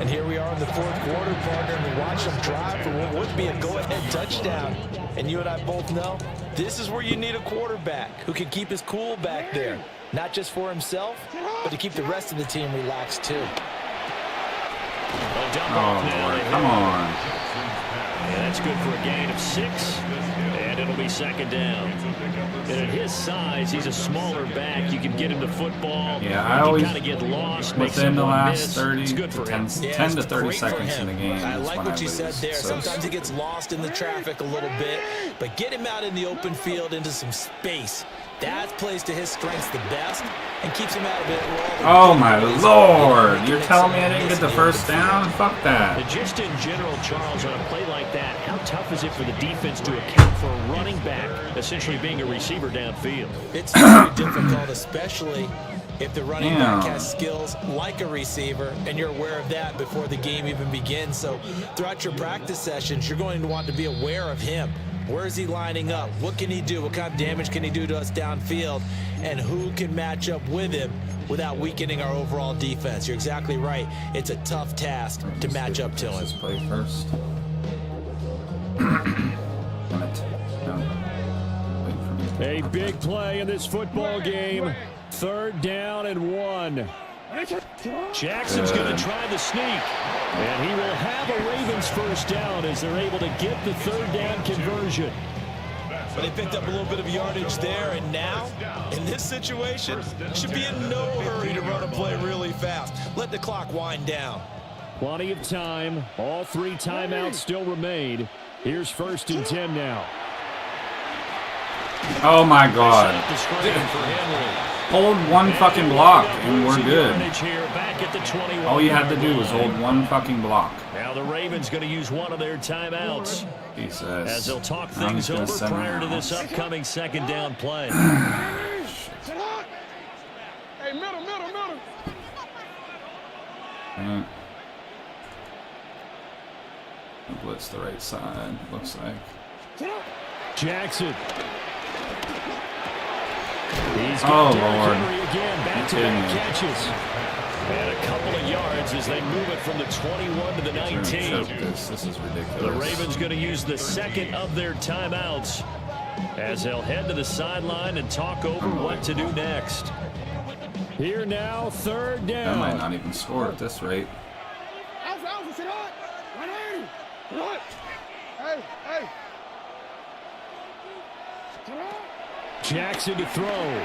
And here we are in the fourth quarter, partner, and we watch them drive for what would be a go-ahead touchdown. And you and I both know this is where you need a quarterback who can keep his cool back there. Not just for himself, but to keep the rest of the team relaxed too. Oh, Lord, come on. Yeah, that's good for a gain of 6, and it'll be second down. And at his size, he's a smaller back. You can get him the football. Yeah, I always, kind of get lost, make within the someone last miss. 30 It's good to for 10, him. 10 to 30 seconds in the game I is like when what I you said lose. there. So Sometimes he gets lost in the traffic a little bit, but get him out in the open field into some space. That plays to his strengths the best and keeps him out of it. oh my Lord! You're telling me I didn't get the first down? Fuck that. And just in general, Charles, on a play like that, how tough is it for the defense to account for a running back essentially being a receiver downfield? It's very difficult, especially if the running back Damn. has skills like a receiver, and you're aware of that before the game even begins. So throughout your practice sessions, you're going to want to be aware of him. Where is he lining up? What can he do? What kind of damage can he do to us downfield? And who can match up with him without weakening our overall defense? You're exactly right. It's a tough task to match up to him. Let's play first. Damn it. No. Wait for me to A big play in this football game. 3rd down and 1. Jackson's going to try the sneak. And he will have a Ravens first down as they're able to get the 3rd down conversion. But they picked up a little bit of yardage there, and now, in this situation, should be in no hurry to run a play really fast. Let the clock wind down. Plenty of time. All 3 timeouts still remain. Here's 1st and 10 now. Oh my God. Set up the screen for Henry. Hold one fucking block and we're good. Here, back at the 21. All you had to do was hold one fucking block. Now the Ravens going to use one of their timeouts Jesus. as they'll talk I'm things just gonna over send prior to him this out. upcoming 2nd down play. Hey, middle. Mm. Blitz the right side, looks like. Jackson. He's Oh, got Derrick Lord. Henry again, back-to-back catches. And a couple of yards as they move it from the 21 to the 19. This is ridiculous. The Ravens going to use the 2nd of their timeouts as they'll head to the sideline and talk over what to do next. Here now, 3rd That down. might not even score at this rate. Alpha, sit on. 180. What? Hey. Jackson to throw.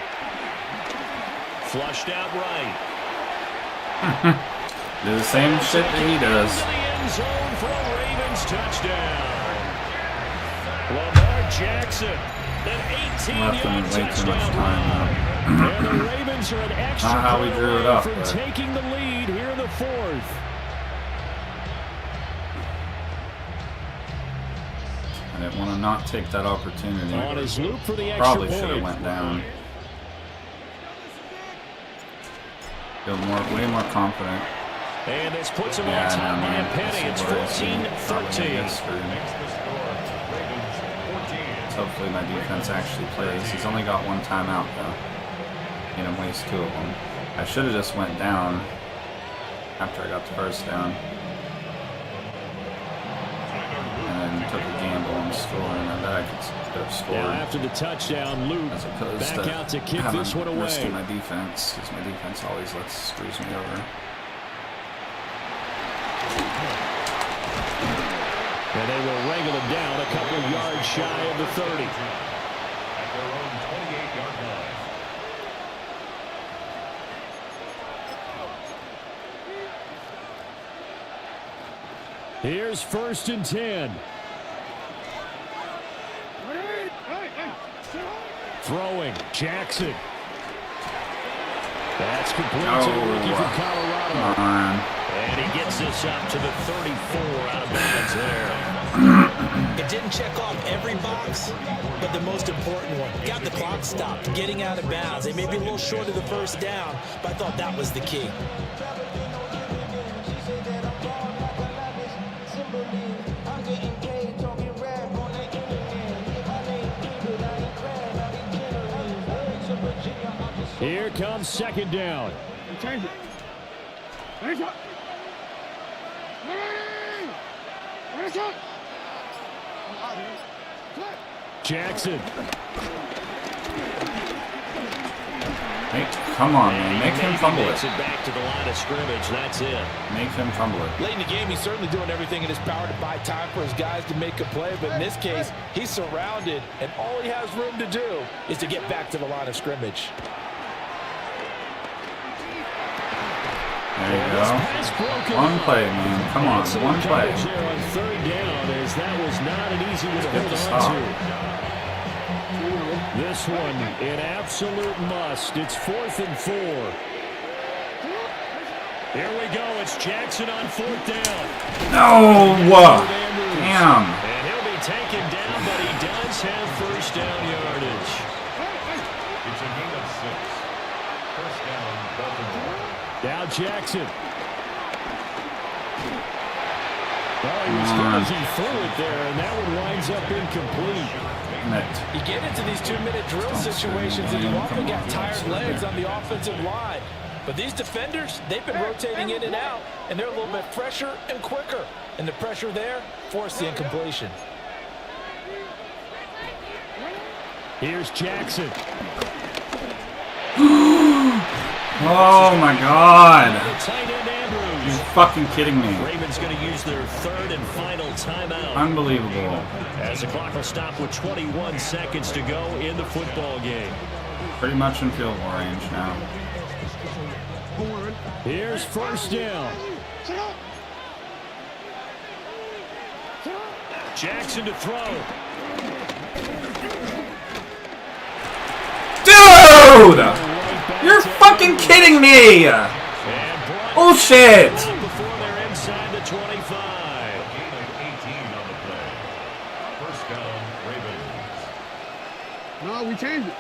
Flushed out right. Do the same shit that he does. To the end zone for a Ravens touchdown. Lamar Jackson, an Left him 18-yard way too much touchdown time run. And the Ravens are an extra Not how we point drew it away up, from but- taking the lead here in the 4th. I didn't want to not take that opportunity. On his loop for the extra Probably should have point. went down. Feel way more confident. And this puts him Yeah, on top no, by man. a penny. It's 14-13. So hopefully my defense actually plays. He's only got one timeout though. Made him waste 2 of them. I should have just went down after I got the first down. And then took a gamble on scoring. I bet I could have scored. Now after the touchdown, Luke As opposed back to out to kick having this one away. risking my defense, because my defense always screws me over. And they will wrangle him down a couple yards shy of the 30. At their own 28-yard line. Here's 1st and 10. Throwing, Jackson. That's complete to the rookie from Colorado. Come on. And he gets this up to the 34 out of bounds there. It didn't check off every box, but the most important one. Got the clock stopped, getting out of bounds. They may be a little short of the first down, but I thought that was the key. Here comes second down. Change it. Change it. Change it. Jackson. Come on, man. Make him fumble Makes it. it back to the line of scrimmage. That's it. Make him fumble it. Late in the game, he's certainly doing everything in his power to buy time for his guys to make a play, but in this case, he's surrounded, and all he has room to do is to get back to the line of scrimmage. There you go. One play, man. Come on, one play. There on third down, as that was not an easy one to Get the hold stop. on to. This one, an absolute must. It's 4th and 4. Here we go. It's Jackson on 4th down. No! Damn. And he'll be taken down, but he does have first down yardage. It's a gain of 6. First down, Baltimore. Now Jackson. Well, he was good as he threw it there, and that one winds up incomplete. You get into these 2-minute drill situations, and you often got tired legs on the offensive line. But these defenders, they've been rotating in and out, and they're a little bit fresher and quicker. And the pressure there forced the incompletion. Here's Jackson. Oh my God! Tight end Andrews. You're fucking kidding me. Ravens going to use their third and final timeout. Unbelievable. As the clock will stop with 21 seconds to go in the football game. Pretty much in field goal range now. Here's first down. Jackson to throw. Dude! You're fucking kidding me! Bullshit! Before they're inside the 25. Gain of 18 on the play. First down, Ravens. No, we changed it.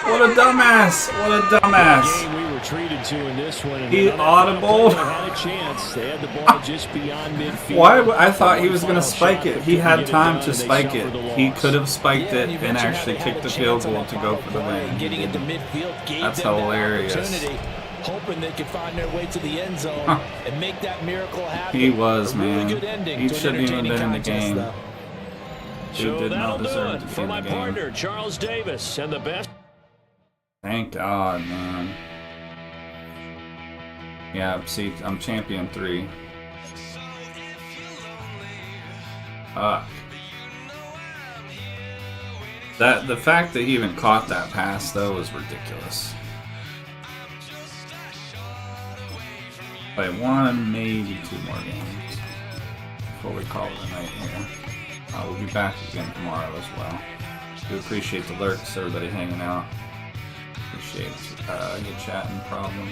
What a dumbass! What a dumbass! Game we were treated to in this one. And He audible. had a chance. They had the ball just beyond midfield. Why? I thought he was going to spike it. He had time to spike it. He could have spiked it you and mentioned actually that kicked the chance field on goal that to go final for the play, win. Getting into midfield gave That's them hilarious. that opportunity, hoping they could find their way to the end zone and make that miracle happen. He was, A really man. good ending He to an shouldn't even entertaining been in the contest, game. though. He So did that'll not do deserve it to be for in my the game. partner, Charles Davis, and the best. Thank God, man. Yeah, see, I'm champion 3. Fuck. The fact that he even caught that pass though was ridiculous. Play 1, maybe 2 more games before we call it a night here. We'll be back again tomorrow as well. We appreciate the lurks, everybody hanging out. Appreciate your chatting problem.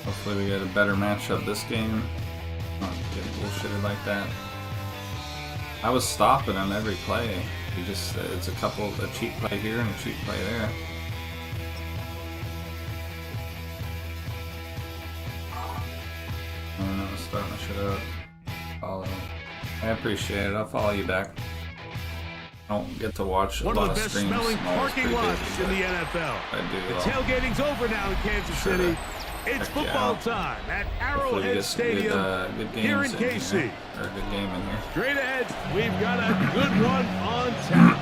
Hopefully we get a better matchup this game. Not get bullshitted like that. I was stopping him every play. He just, it's a cheap play here and a cheap play there. And I was starting to shit up. Follow. I appreciate it. I'll follow you back. I don't get to watch a One lot of the of best streams. smelling I'm always parking pretty lots busy, in the but NFL. I do. The I'll- tailgating's over now in Kansas Sure. City. It's Heck football yeah. time at Hopefully we Arrowhead get some Stadium good here in games KC. here. Or a good game in here. Straight ahead, we've got a good one on tap.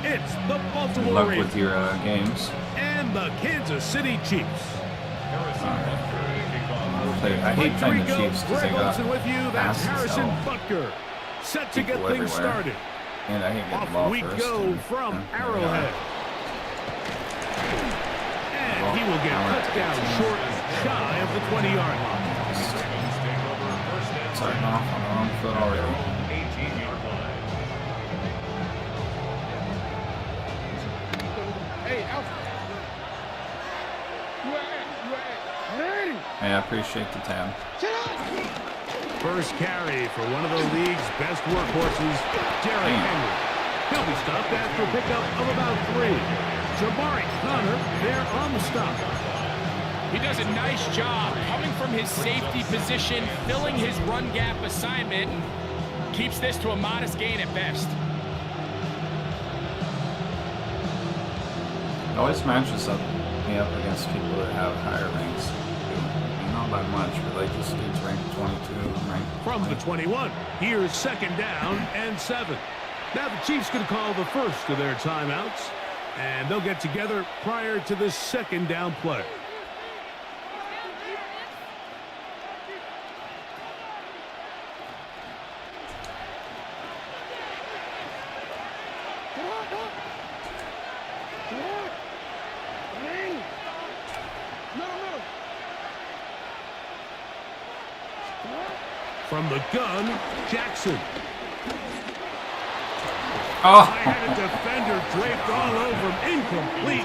It's the Good Baltimore luck Ravens with your games. and the Kansas City Chiefs. Alright. I hate playing the Chiefs because they Greg got Olsen with you. That's passes Harrison out. Butker. Set to get People things everywhere. started. And I hate getting the Off ball we first. go and- from yeah, there we go. Arrowhead. And he will get cut down short, shy of the 20-yard line. Starting off on the wrong foot already. 18-yard line. Hey, I appreciate the tab. First carry for one of the league's best workhorses, Derrick Henry. He'll be stopped after a pickup of about 3. Jabari Connor there on the stop. He does a nice job coming from his safety position, filling his run gap assignment, and keeps this to a modest gain at best. It always matches me up against people that have higher ranks. Not by much, but like this dude's ranked 22, I'm ranked From the 21, here's 2nd down and 7. Now the Chiefs going to call the first of their timeouts, and they'll get together prior to this 2nd down play. From the gun, Jackson. Oh! I had a defender draped all over him. Incomplete.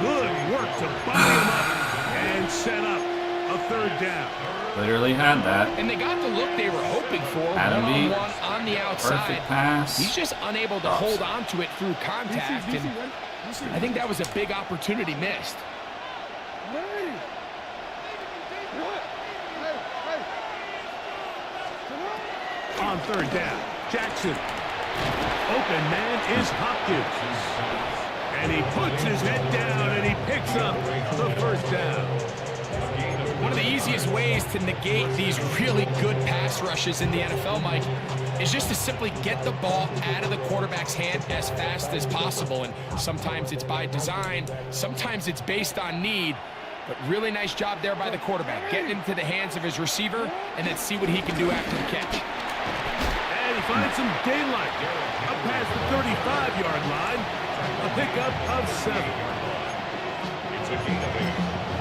Good work to body him up and set up a 3rd down. Literally had that. And they got the look they were hoping for. Adam beat. One-on-one on the outside. Perfect pass. He's just unable to hold on to it through contact, and I think that was a big opportunity missed. On 3rd down, Jackson. Open man is Hopkins. And he puts his head down and he picks up the 1st down. One of the easiest ways to negate these really good pass rushes in the NFL, Mike, is just to simply get the ball out of the quarterback's hand as fast as possible. And sometimes it's by design, sometimes it's based on need. But really nice job there by the quarterback, getting into the hands of his receiver and then see what he can do after the catch. And he finds some daylight up past the 35-yard line. A pickup of 7. It's a gain of 8.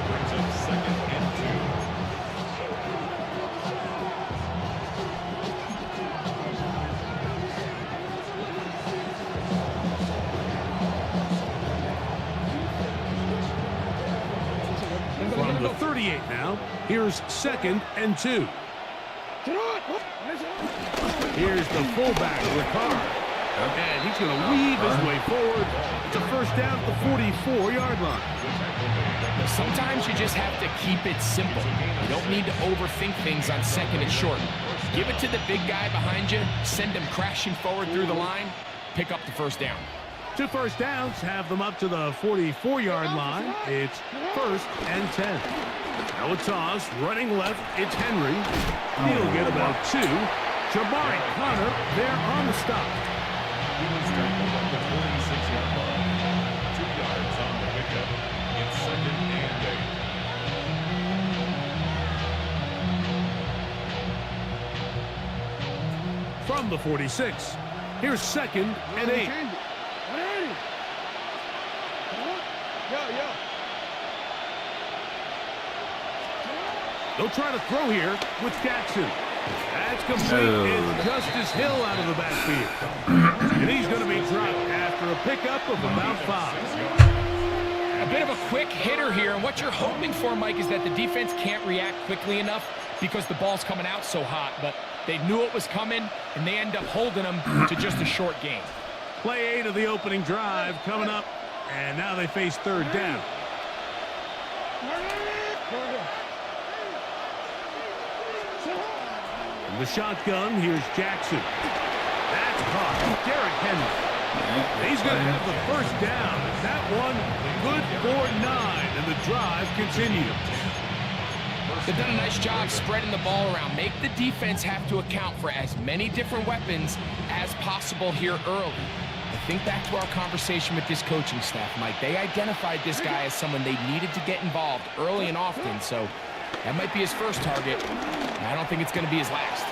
Brings up 2nd and 2. From the 38 now, here's 2nd and 2. Here's the fullback, Ricard. And he's going to weave his way forward. It's a 1st down at the 44-yard line. Sometimes you just have to keep it simple. You don't need to overthink things on 2nd and short. Give it to the big guy behind you, send him crashing forward through the line, pick up the 1st down. 2 first downs have them up to the 44-yard line. It's 1st and 10. Now a toss, running left, it's Henry. He'll get about 2. Jabari Connor there on the stop. He was tackled at the 46-yard line. 2 yards on the pickup. It's 2nd and 8. From the 46, here's 2nd and 8. They'll try to throw here with Jackson. That's complete. And Justice Hill out of the backfield. And he's going to be dropped after a pickup of about 5. A bit of a quick hitter here, and what you're hoping for, Mike, is that the defense can't react quickly enough because the ball's coming out so hot. But they knew it was coming, and they end up holding them to just a short gain. Play 8 of the opening drive coming up, and now they face 3rd down. From the shotgun, here's Jackson. That's caught. Derrick Henry. He's going to have the 1st down. That one good for 9, and the drive continues. They've done a nice job spreading the ball around. Make the defense have to account for as many different weapons as possible here early. I think back to our conversation with this coaching staff, Mike. They identified this guy as someone they needed to get involved early and often, so that might be his first target. I don't think it's going to be his last.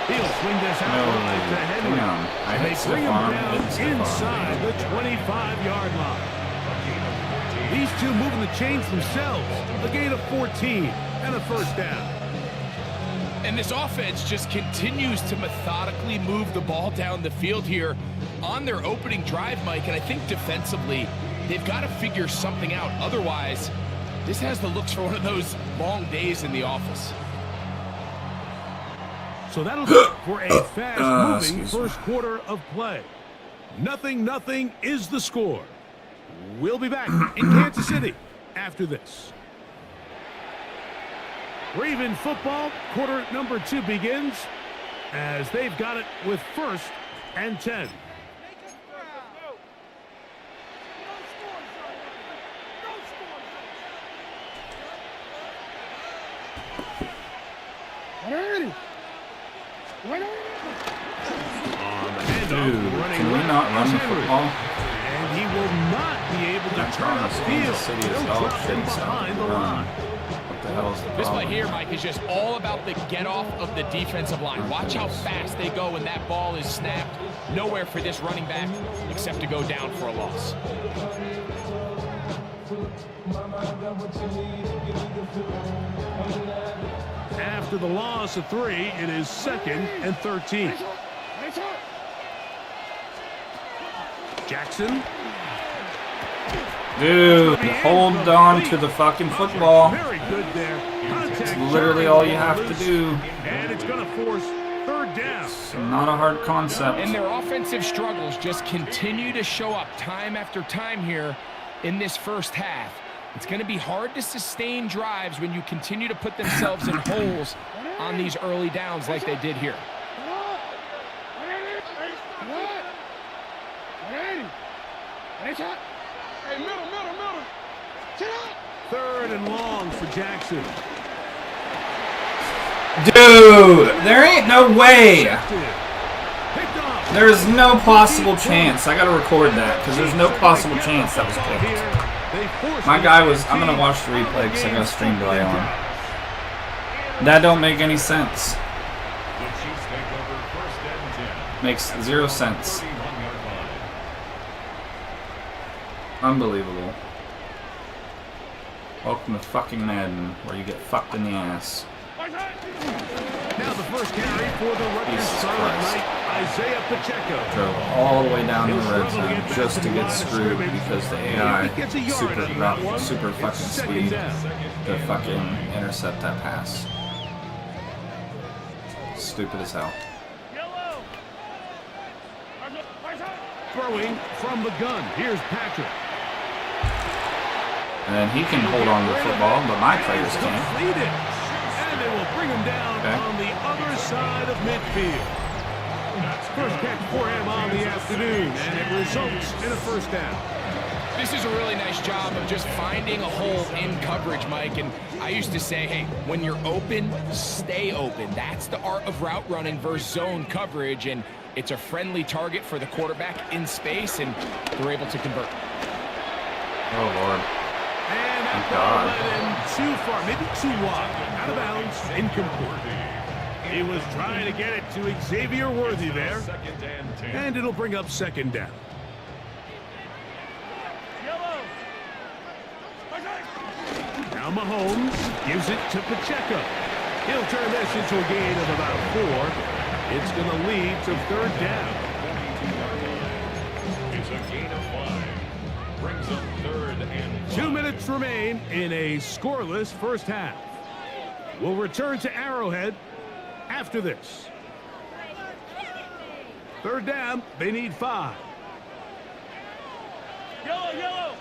He'll swing this out to Henry. I They hit bring him Stephon. down inside the 25-yard line. These two moving the chains themselves. A gain of 14 and a 1st down. And this offense just continues to methodically move the ball down the field here on their opening drive, Mike. And I think defensively, they've got to figure something out. Otherwise, This has the looks for one of those long days in the office. So that'll do it for a fast-moving first quarter of play. 0-0 is the score. We'll be back in Kansas City after this. Raven football, quarter number 2 begins as they've got it with 1st and 10. Dude, can we not run the football? And he will not be able to turn Kansas upfield. City is No dog trouble shit, so behind the line. what the hell is the This play problem? here, Mike, is just all about the get off of the defensive line. Watch how fast they go when that ball is snapped. Nowhere for this running back except to go down for a loss. After the loss of 3, it is 2nd and 13. Jackson. Dude, hold on to the fucking football. Very good there. It's literally all you have to do. And it's going to force 3rd down. It's not a hard concept. And their offensive struggles just continue to show up time after time here in this first half. It's going to be hard to sustain drives when you continue to put themselves in holes on these early downs like they did here. Hey, middle. 3rd and long for Jackson. Dude, there ain't no way. Picked off. There's no possible chance. I gotta record that because there's no possible chance that was picked. My guy was. I'm gonna watch the replay because I got a stream delay on. That don't make any sense. The Chiefs take over 1st and 10. Makes 0 sense. 31-yard line. Unbelievable. Welcome to fucking Madden, where you get fucked in the ass. Now the first carry for the Rutgers Jesus Scarlet Christ. Knight, Isaiah Pacheco. Drove all the way down to the red zone just to get screwed because the AI super fucking speed to fucking intercept that pass. Stupid as hell. Throwing from the gun. Here's Patrick. And he can hold on to the football, but my players can't. Completed. And they will bring him down on the other side of midfield. First catch for him on the afternoon, and it results in a 1st down. This is a really nice job of just finding a hole in coverage, Mike. And I used to say, hey, when you're open, stay open. That's the art of route running versus zone coverage. And it's a friendly target for the quarterback in space, and they're able to convert. Oh, Lord. And that Thank ball God. led him too far, maybe too wide. Out of bounds, incomplete. He was trying to get it to Xavier Worthy there. 2nd and 10. And it'll bring up 2nd down. Now Mahomes gives it to Pacheco. He'll turn this into a gain of about 4. It's going to lead to 3rd down. It's a gain of 5. Brings up 3rd and 5. 2 minutes remain in a scoreless first half. We'll return to Arrowhead after this. 3rd down, they need 5. Yellow.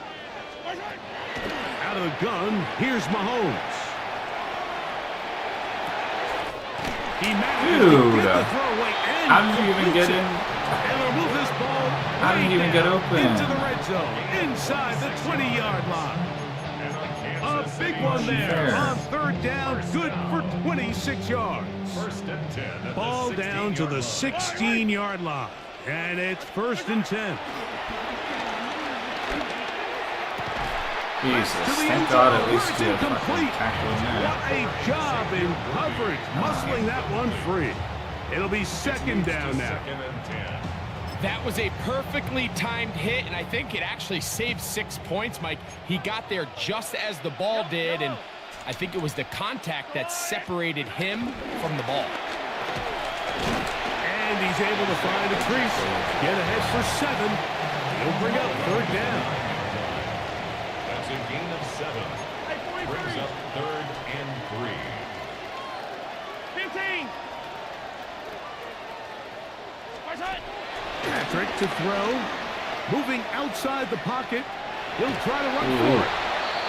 Out of the gun, here's Mahomes. He managed to Dude, get the throwaway and how did you even completes get it. in? And they'll move this ball How did he even get open? into the red zone, inside the 20-yard line. A big one there on 3rd down, good for 26 yards. 1st and 10. at the Ball down to the 16-yard line, and it's 1st and 10. Jesus, To the thank end God zone, at least where it's you fucking incomplete. tackle in What there. a job in coverage, muscling that one free. It'll be 2nd down now. 2nd and 10. That was a perfectly timed hit, and I think it actually saved 6 points, Mike. He got there just as the ball did, and I think it was the contact that separated him from the ball. And he's able to find a crease. Get ahead for 7. He'll bring up 3rd down. That's a gain of 7. brings up 3rd and 3. 15. Right side. Patrick to throw. Moving outside the pocket. He'll try to run for it.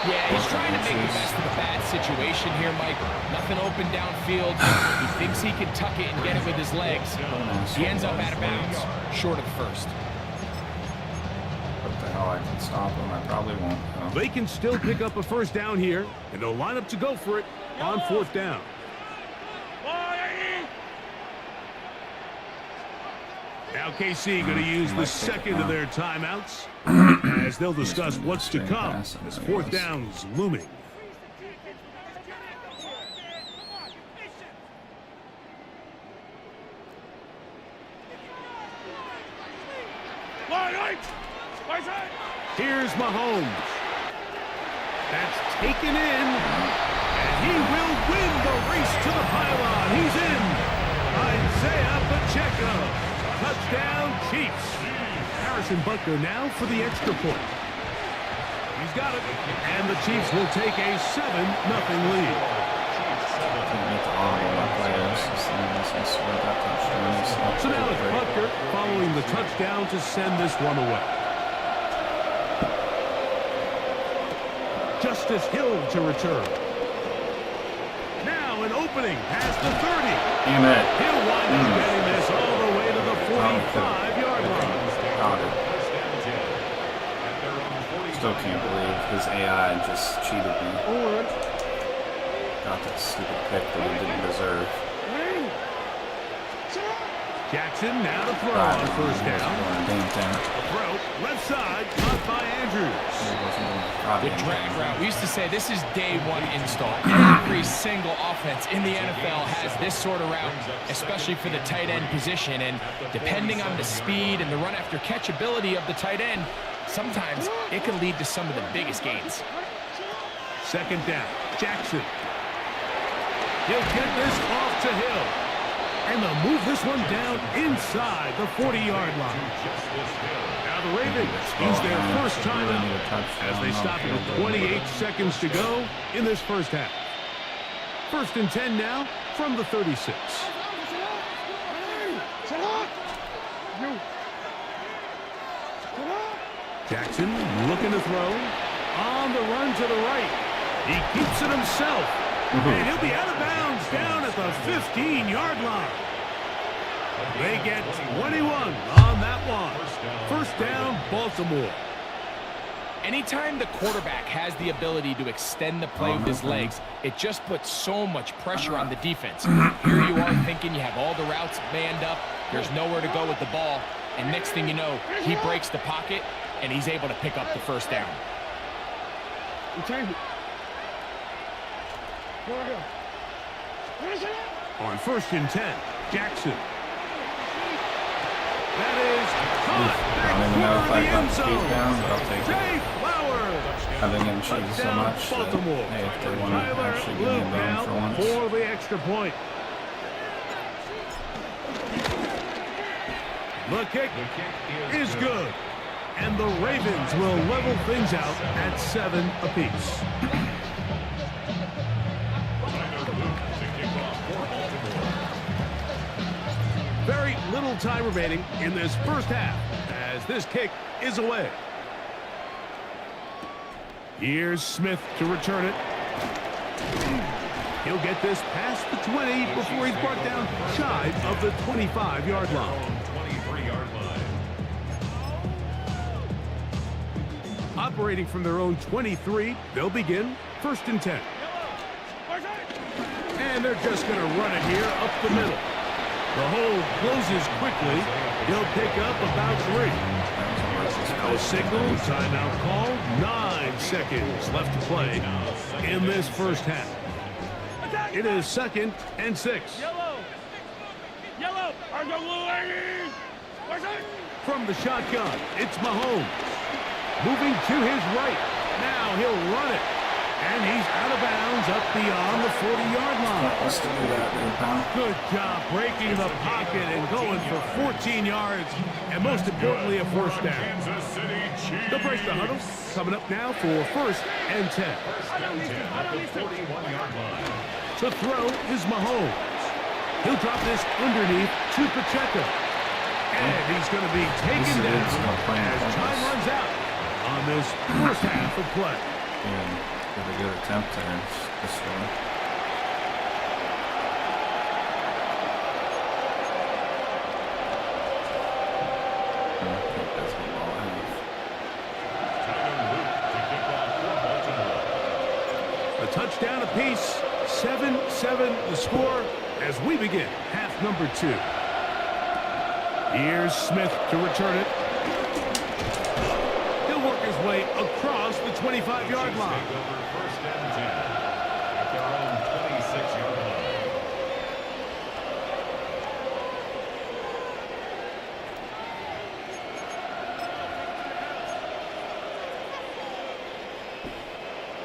Yeah, he's trying to make the best of a bad situation here, Mike. Nothing open downfield. He thinks he can tuck it and get it with his legs. He ends up out of bounds, short of the first. What the hell, I can stop him. I probably won't. though. They can still pick up a first down here, and they'll line up to go for it on 4th down. Now KC going to use the second of their timeouts as they'll discuss what's to come as 4th down's looming. Here's Mahomes. That's taken in, and he will win the race to the pylon. He's in. Isaiah Pacheco. Touchdown, Chiefs. Harrison Butker now for the extra point. He's got it, and the Chiefs will take a 7-0 lead. So now it's Butker following the touchdown to send this one away. Justice Hill to return. Now an opening past the 30. Damn it. He'll wind up getting this all the way to the 45-yard line. Got it. Still can't believe his AI just cheated me. Got that stupid pick that he didn't deserve. Jackson now to throw on 1st down. Damn thing. Throw left side, caught by Andrews. The drag route. We used to say this is day one install. Every single offense in the NFL has this sort of route, especially for the tight end position. And depending on the speed and the run after catch ability of the tight end, sometimes it can lead to some of the biggest gains. 2nd down, Jackson. He'll get this off to Hill. And they'll move this one down inside the 40-yard line. Now the Ravens use their first timeout as they stop with 28 seconds to go in this first half. 1st and 10 now from the 36. Jackson looking to throw. On the run to the right. He keeps it himself. And he'll be out of bounds down at the 15-yard line. They get 21 on that one. 1st down, Baltimore. Anytime the quarterback has the ability to extend the play with his legs, it just puts so much pressure on the defense. Here you are thinking you have all the routes manned up, there's nowhere to go with the ball, and next thing you know, he breaks the pocket, and he's able to pick up the 1st down. On 1st and 10, Jackson. That is caught I don't even know if I got the speed down, but I'll take Zay it. Flowers. I've been getting cheated so much that, hey, if they want to actually give me a bone for once. For the extra point. The kick is good. And the Ravens will level things out at 7 apiece. Very little time remaining in this first half as this kick is away. Here's Smith to return it. He'll get this past the 20 before he's brought down shy of the 25-yard line. 23-yard line. Operating from their own 23, they'll begin 1st and 10. And they're just going to run it here up the middle. The hold closes quickly. He'll pick up about 3. No signal, timeout call. 9 seconds left to play in this first half. It is 2nd and 6. Yellow. From the shotgun, it's Mahomes. Moving to his right. Now he'll run it. And he's out of bounds up beyond the 40-yard line. supposed to do that, there, pal. Good job breaking the pocket and going for 14 yards, and most importantly, a first down. Kansas City Chiefs. They'll break the huddle. Coming up now for 1st and 10. First and 10 at the 41-yard line. To throw is Mahomes. He'll drop this underneath to Pacheco. And he's going to be taken down as time runs out on this first half of play. Yeah, got a good attempt there this one. A touchdown apiece, 7-7 the score as we begin half number 2. Here's Smith to return it. He'll work his way across the 25-yard line. Take over first and 10 at their own 26-yard line.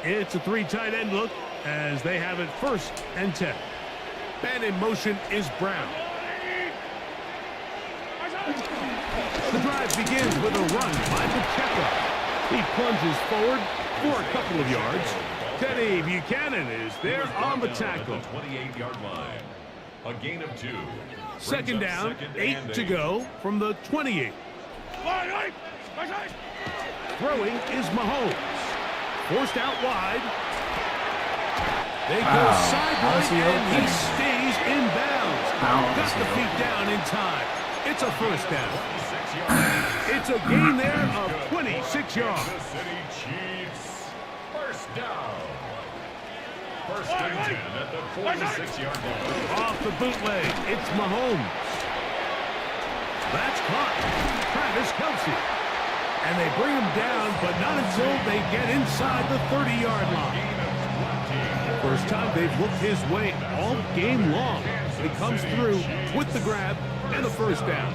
It's a 3 tight end look as they have it 1st and 10. And in motion is Brown. The drive begins with a run by Pacheco. He plunges forward for a couple of yards. Teddy Buchanan is there on the tackle. 28-yard line. A gain of 2. Second down, 8 to go from the 28. Throwing is Mahomes. Forced out wide. They go sideways and he stays in bounds. Got the feet down in time. It's a first down. It's a gain there of 26 yards. Kansas City Chiefs. First down. First and 10 at the 46-yard line. Off the bootleg, it's Mahomes. That's caught. Travis Kelce. And they bring him down, but not until they get inside the 30-yard line. First time they've looked his way all game long. He comes through with the grab and the first down.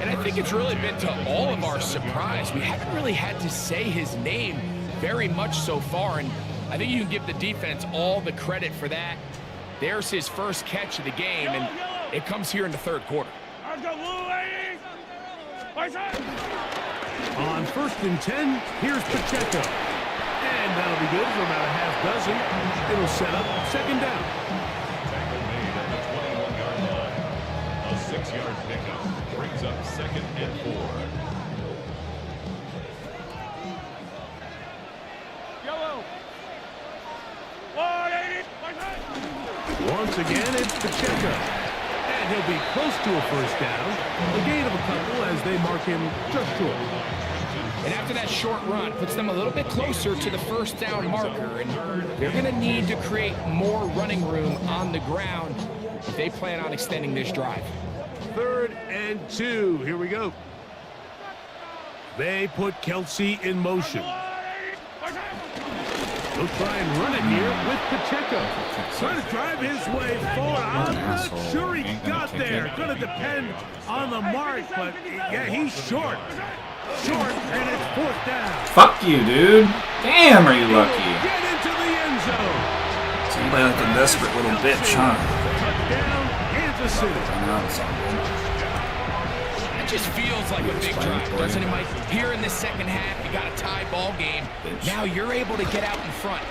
And I think it's really been to all of our surprise. We haven't really had to say his name very much so far, and I think you can give the defense all the credit for that. There's his first catch of the game, and it comes here in the third quarter. On 1st and 10, here's Pacheco. And that'll be good for about a half dozen. It'll set up second down. Tackle made at the 21-yard line. A 6-yard pickup brings up 2nd and 4. Once again, it's Pacheco. And he'll be close to a first down. A gain of a couple as they mark him just short. And after that short run, puts them a little bit closer to the first down marker. And they're going to need to create more running room on the ground if they plan on extending this drive. 3rd and 2. Here we go. They put Kelce in motion. He'll try and run it here with Pacheco. Trying to drive his way forward. I'm not sure he got there. Going to depend on the mark, but yeah, he's short. Short, and it's 4th down. Fuck you, dude. Damn, are you lucky? Get into the end zone. So you play like a desperate little bitch, huh? Touchdown, Kansas City. I know, it's all good. It just feels like a big drive, doesn't it, Mike? Here in the second half, you got a tie ball game. Now you're able to get out in front.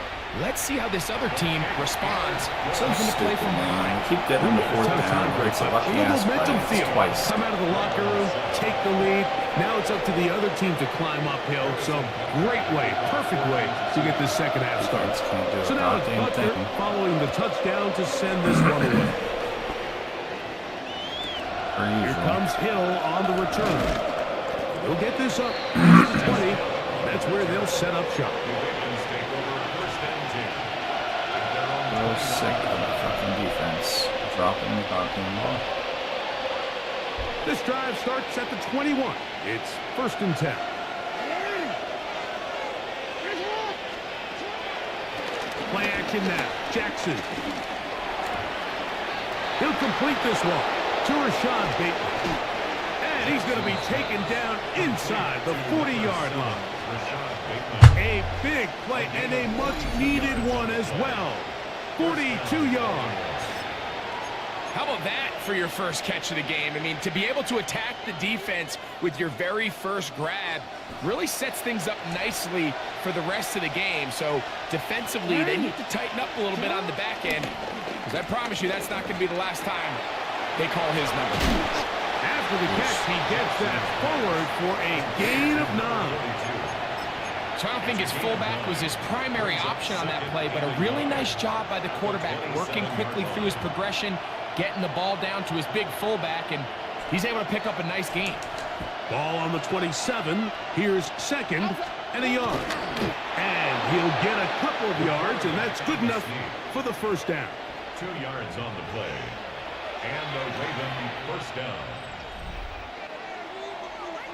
Let's see how this other team responds. So Even to play stupid, from man. behind. Keep getting the 4th down. It's a lucky ass Momentum play. field. It's twice. Come out of the locker room, take the lead. Now it's up to the other team to climb uphill. So great way, perfect way to get this second half started. Can't do So a now it's goddamn Butler thing. following the touchdown to send this one away. Here comes Hill on the return. He'll get this up to the 20. That's where they'll set up shop. Ravens take over first and 10. So sick of the fucking defense. Dropping the goddamn ball. This drive starts at the 21. It's 1st and 10. Play action now. Jackson. He'll complete this one to Rashad Bateman. And he's going to be taken down inside the 40-yard line. A big play and a much-needed one as well. 42 yards. How about that for your first catch of the game? I mean, to be able to attack the defense with your very first grab really sets things up nicely for the rest of the game. So defensively, they need to tighten up a little bit on the back end, because I promise you that's not going to be the last time they call his number. After the catch, he gets that forward for a gain of 9. So I don't think his fullback was his primary option on that play, but a really nice job by the quarterback, working quickly through his progression, getting the ball down to his big fullback, and he's able to pick up a nice gain. Ball on the 27. Here's second and a yard. And he'll get a couple of yards, and that's good enough for the first down. 2 yards on the play. And the Raven first down.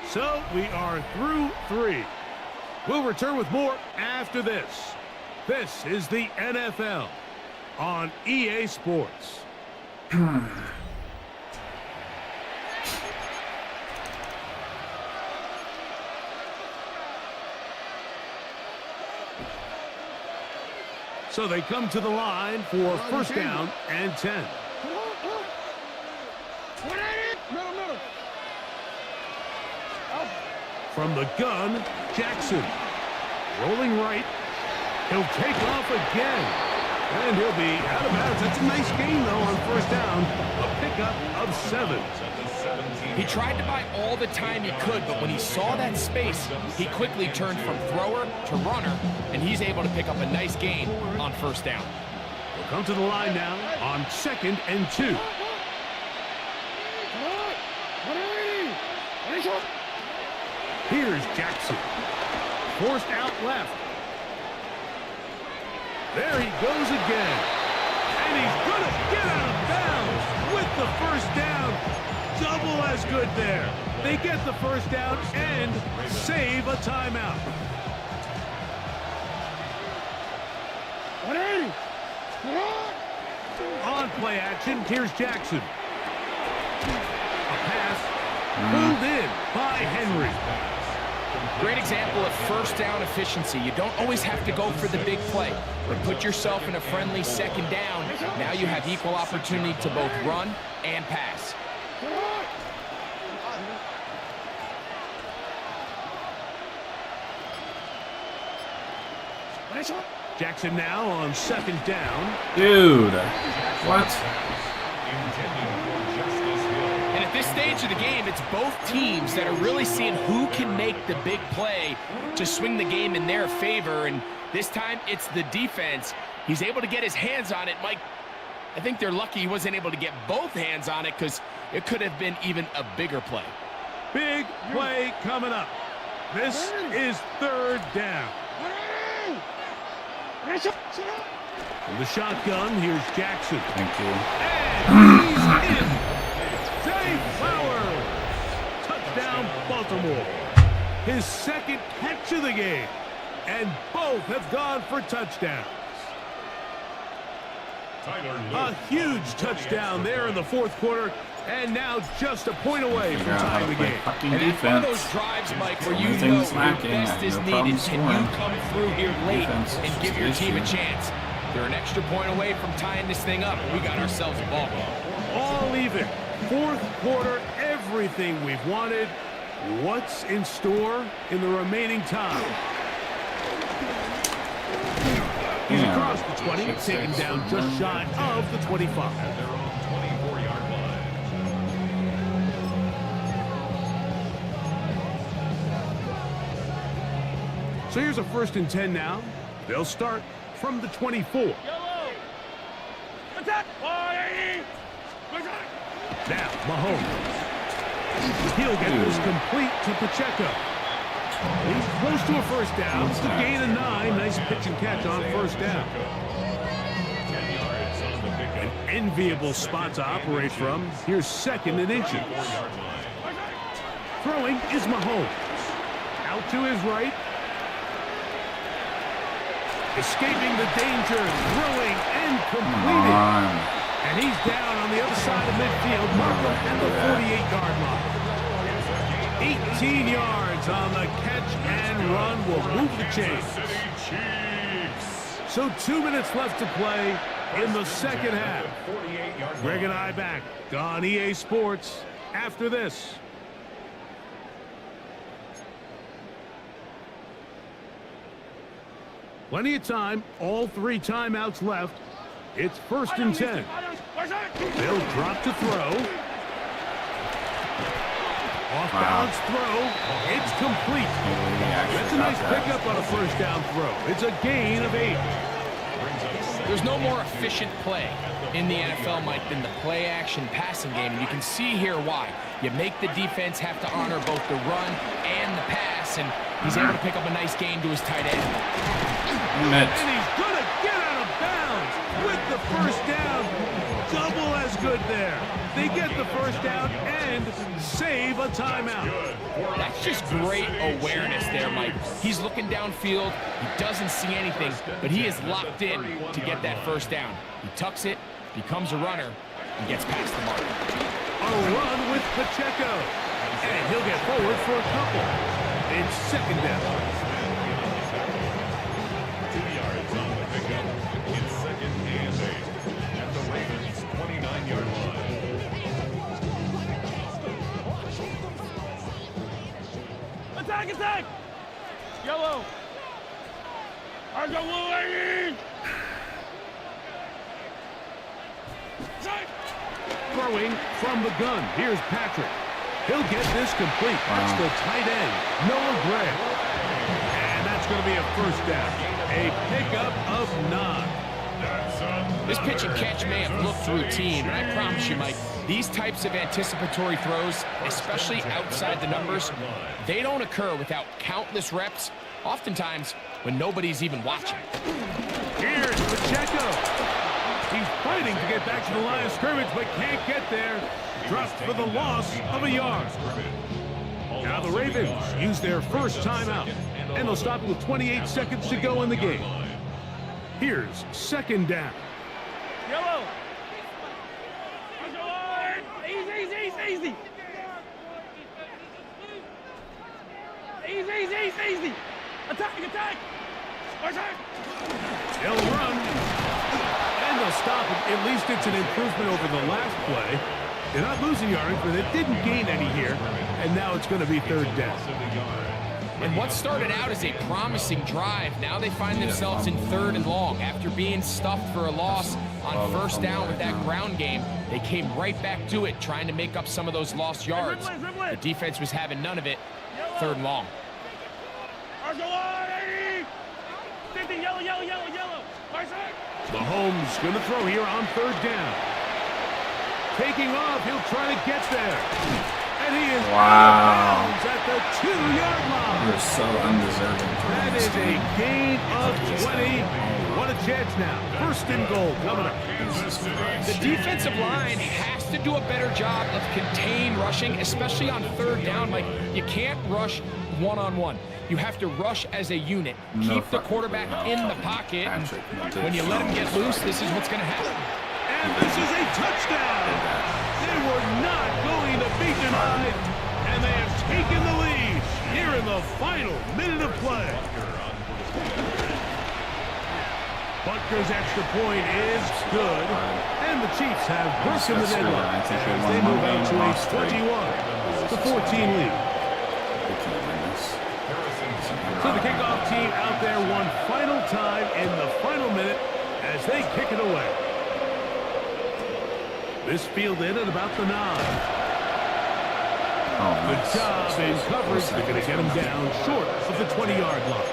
So we are through 3. We'll return with more after this. This is the NFL on EA Sports. So they come to the line for first down and 10. From the gun, Jackson. Rolling right. He'll take off again. And he'll be out of bounds. That's a nice gain, though, on first down. A pickup of 7. He tried to buy all the time he could, but when he saw that space, he quickly turned from thrower to runner, and he's able to pick up a nice gain on first down. We'll come to the line now on second and 2. Here's Jackson. Forced out left. There he goes again. And he's going to get out of bounds with the first down. Double as good there. They get the first down and save a timeout. 180. On play action, here's Jackson. A pass pulled in by Henry. Great example of first down efficiency. You don't always have to go for the big play, but put yourself in a friendly second down. Now you have equal opportunity to both run and pass. Jackson now on second down. Dude, what? And at this stage of the game, it's both teams that are really seeing who can make the big play to swing the game in their favor. And this time, it's the defense. He's able to get his hands on it. Mike, I think they're lucky he wasn't able to get both hands on it, because it could have been even a bigger play. Big play coming up. This is third down. From the shotgun, here's Jackson. Thank you. And he's in. Zay Flowers. Touchdown, Baltimore. His second catch of the game. And both have gone for touchdowns. A huge touchdown there in the fourth quarter. And now just a point away from tying the game. And it's one of those drives, Mike, where you know your best is needed. Can you come through here late and give your team a chance? They're an extra point away from tying this thing up. We got ourselves a ball game. All even. Fourth quarter, everything we've wanted. What's in store in the remaining time? He's across the 20, taken down just shy of the 25. So here's a first and 10 now. They'll start from the 24. Now, Mahomes. He'll get this complete to Pacheco. He's close to a first down. It's a gain of 9. Nice pitch and catch on first down. An enviable spot to operate from. Here's second and inches. Throwing is Mahomes. Out to his right. Escaping the danger, throwing and completing. And he's down on the other side of midfield. Markham at the 48-yard line. 18 yards on the catch and run will move the chains. So 2 minutes left to play. in the second half. Greg and I back on EA Sports after this. Plenty of time, all 3 timeouts left. It's 1st and 10. They'll drop to throw. Off balance throw. It's complete. That's a nice pickup on a first down throw. It's a gain of 8. There's no more efficient play in the NFL, Mike, than the play-action passing game. And you can see here why. You make the defense have to honor both the run and the pass, and he's able to pick up a nice gain to his tight end. And he's going to get out of bounds with the first down. Double as good there. They get the first down and save a timeout. That's just great awareness there, Mike. He's looking downfield. He doesn't see anything, but he is locked in to get that first down. He tucks it, becomes a runner, and gets past the mark. A run with Pacheco. And he'll get forward for a couple. It's second down. 2 yards on the pickup. It's 2nd and 8 at the Ravens' 29-yard line. Attack, attack! Yellow! Argo Wolverine! Throwing from the gun. Here's Patrick. He'll get this complete. That's the tight end, Noah Gray. And that's going to be a first down. A pickup of 9. This pitch and catch may have looked routine, but I promise you, Mike, these types of anticipatory throws, especially outside the numbers, they don't occur without countless reps, oftentimes when nobody's even watching. Here's Pacheco. He's fighting to get back to the line of scrimmage, but can't get there. Dropped for the loss of a yard. Now the Ravens use their first timeout, and they'll stop it with 28 seconds to go in the game. Here's second down. Yellow! Easy! Easy! Attack! They'll run, and they'll stop it. At least it's an improvement over the last play. They're not losing yardage, but they didn't gain any here, and now it's going to be third down. And what started out as a promising drive, now they find themselves in 3rd and long. After being stuffed for a loss on first down with that ground game, they came right back to it, trying to make up some of those lost yards. The defense was having none of it. 3rd and long. Yellow! Mahomes going to throw here on third down. Taking off, he'll try to get there. And he is out of bounds at the 2-yard line. You're so undeserving for That this is a game. gain of 20. What a chance now. 1st and goal coming up. The defensive line has to do a better job of contain rushing, especially on 3rd down. Like, you can't rush one-on-one. You have to rush as a unit. Keep the quarterback in the pocket. And when you let him get loose, this is what's going to happen. And this is a touchdown. They were not going to be denied. And they have taken the lead here in the final minute of play. Butker's extra point is good. And the Chiefs have broken the deadline as they move out to a 21-14 lead. So the kickoff team out there one final time in the final minute as they kick it away. This field in at about the 9. Good job in coverage. They're going to get him down short of the 20-yard line.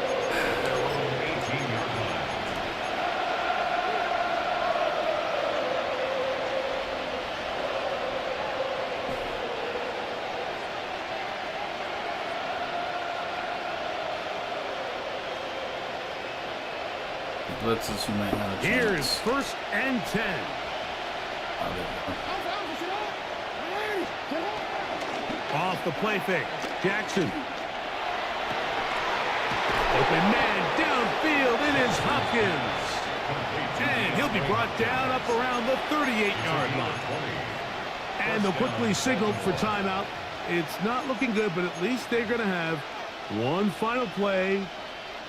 Blitzes who might have a chance. Here's 1st and 10. Off the play fake. Jackson. Open man downfield. It is Hopkins. And he'll be brought down up around the 38-yard line. And they'll quickly signal for timeout. It's not looking good, but at least they're going to have one final play.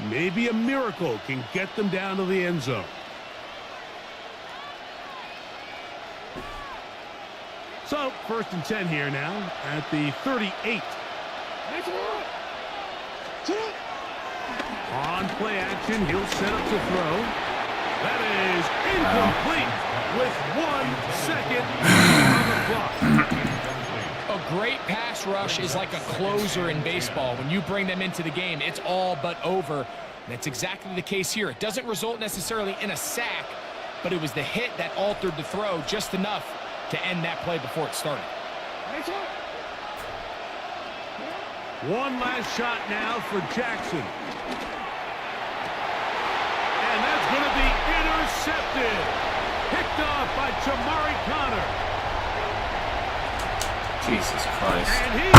Maybe a miracle can get them down to the end zone. So, 1st and 10 here now at the 38. On play action, he'll set up to throw. That is incomplete with 1 second on the clock. A great pass rush is like a closer in baseball. When you bring them into the game, it's all but over. And that's exactly the case here. It doesn't result necessarily in a sack, but it was the hit that altered the throw just enough to end that play before it started. One last shot now for Jackson. And that's going to be intercepted. Picked off by Jamari Connor. Jesus Christ. And he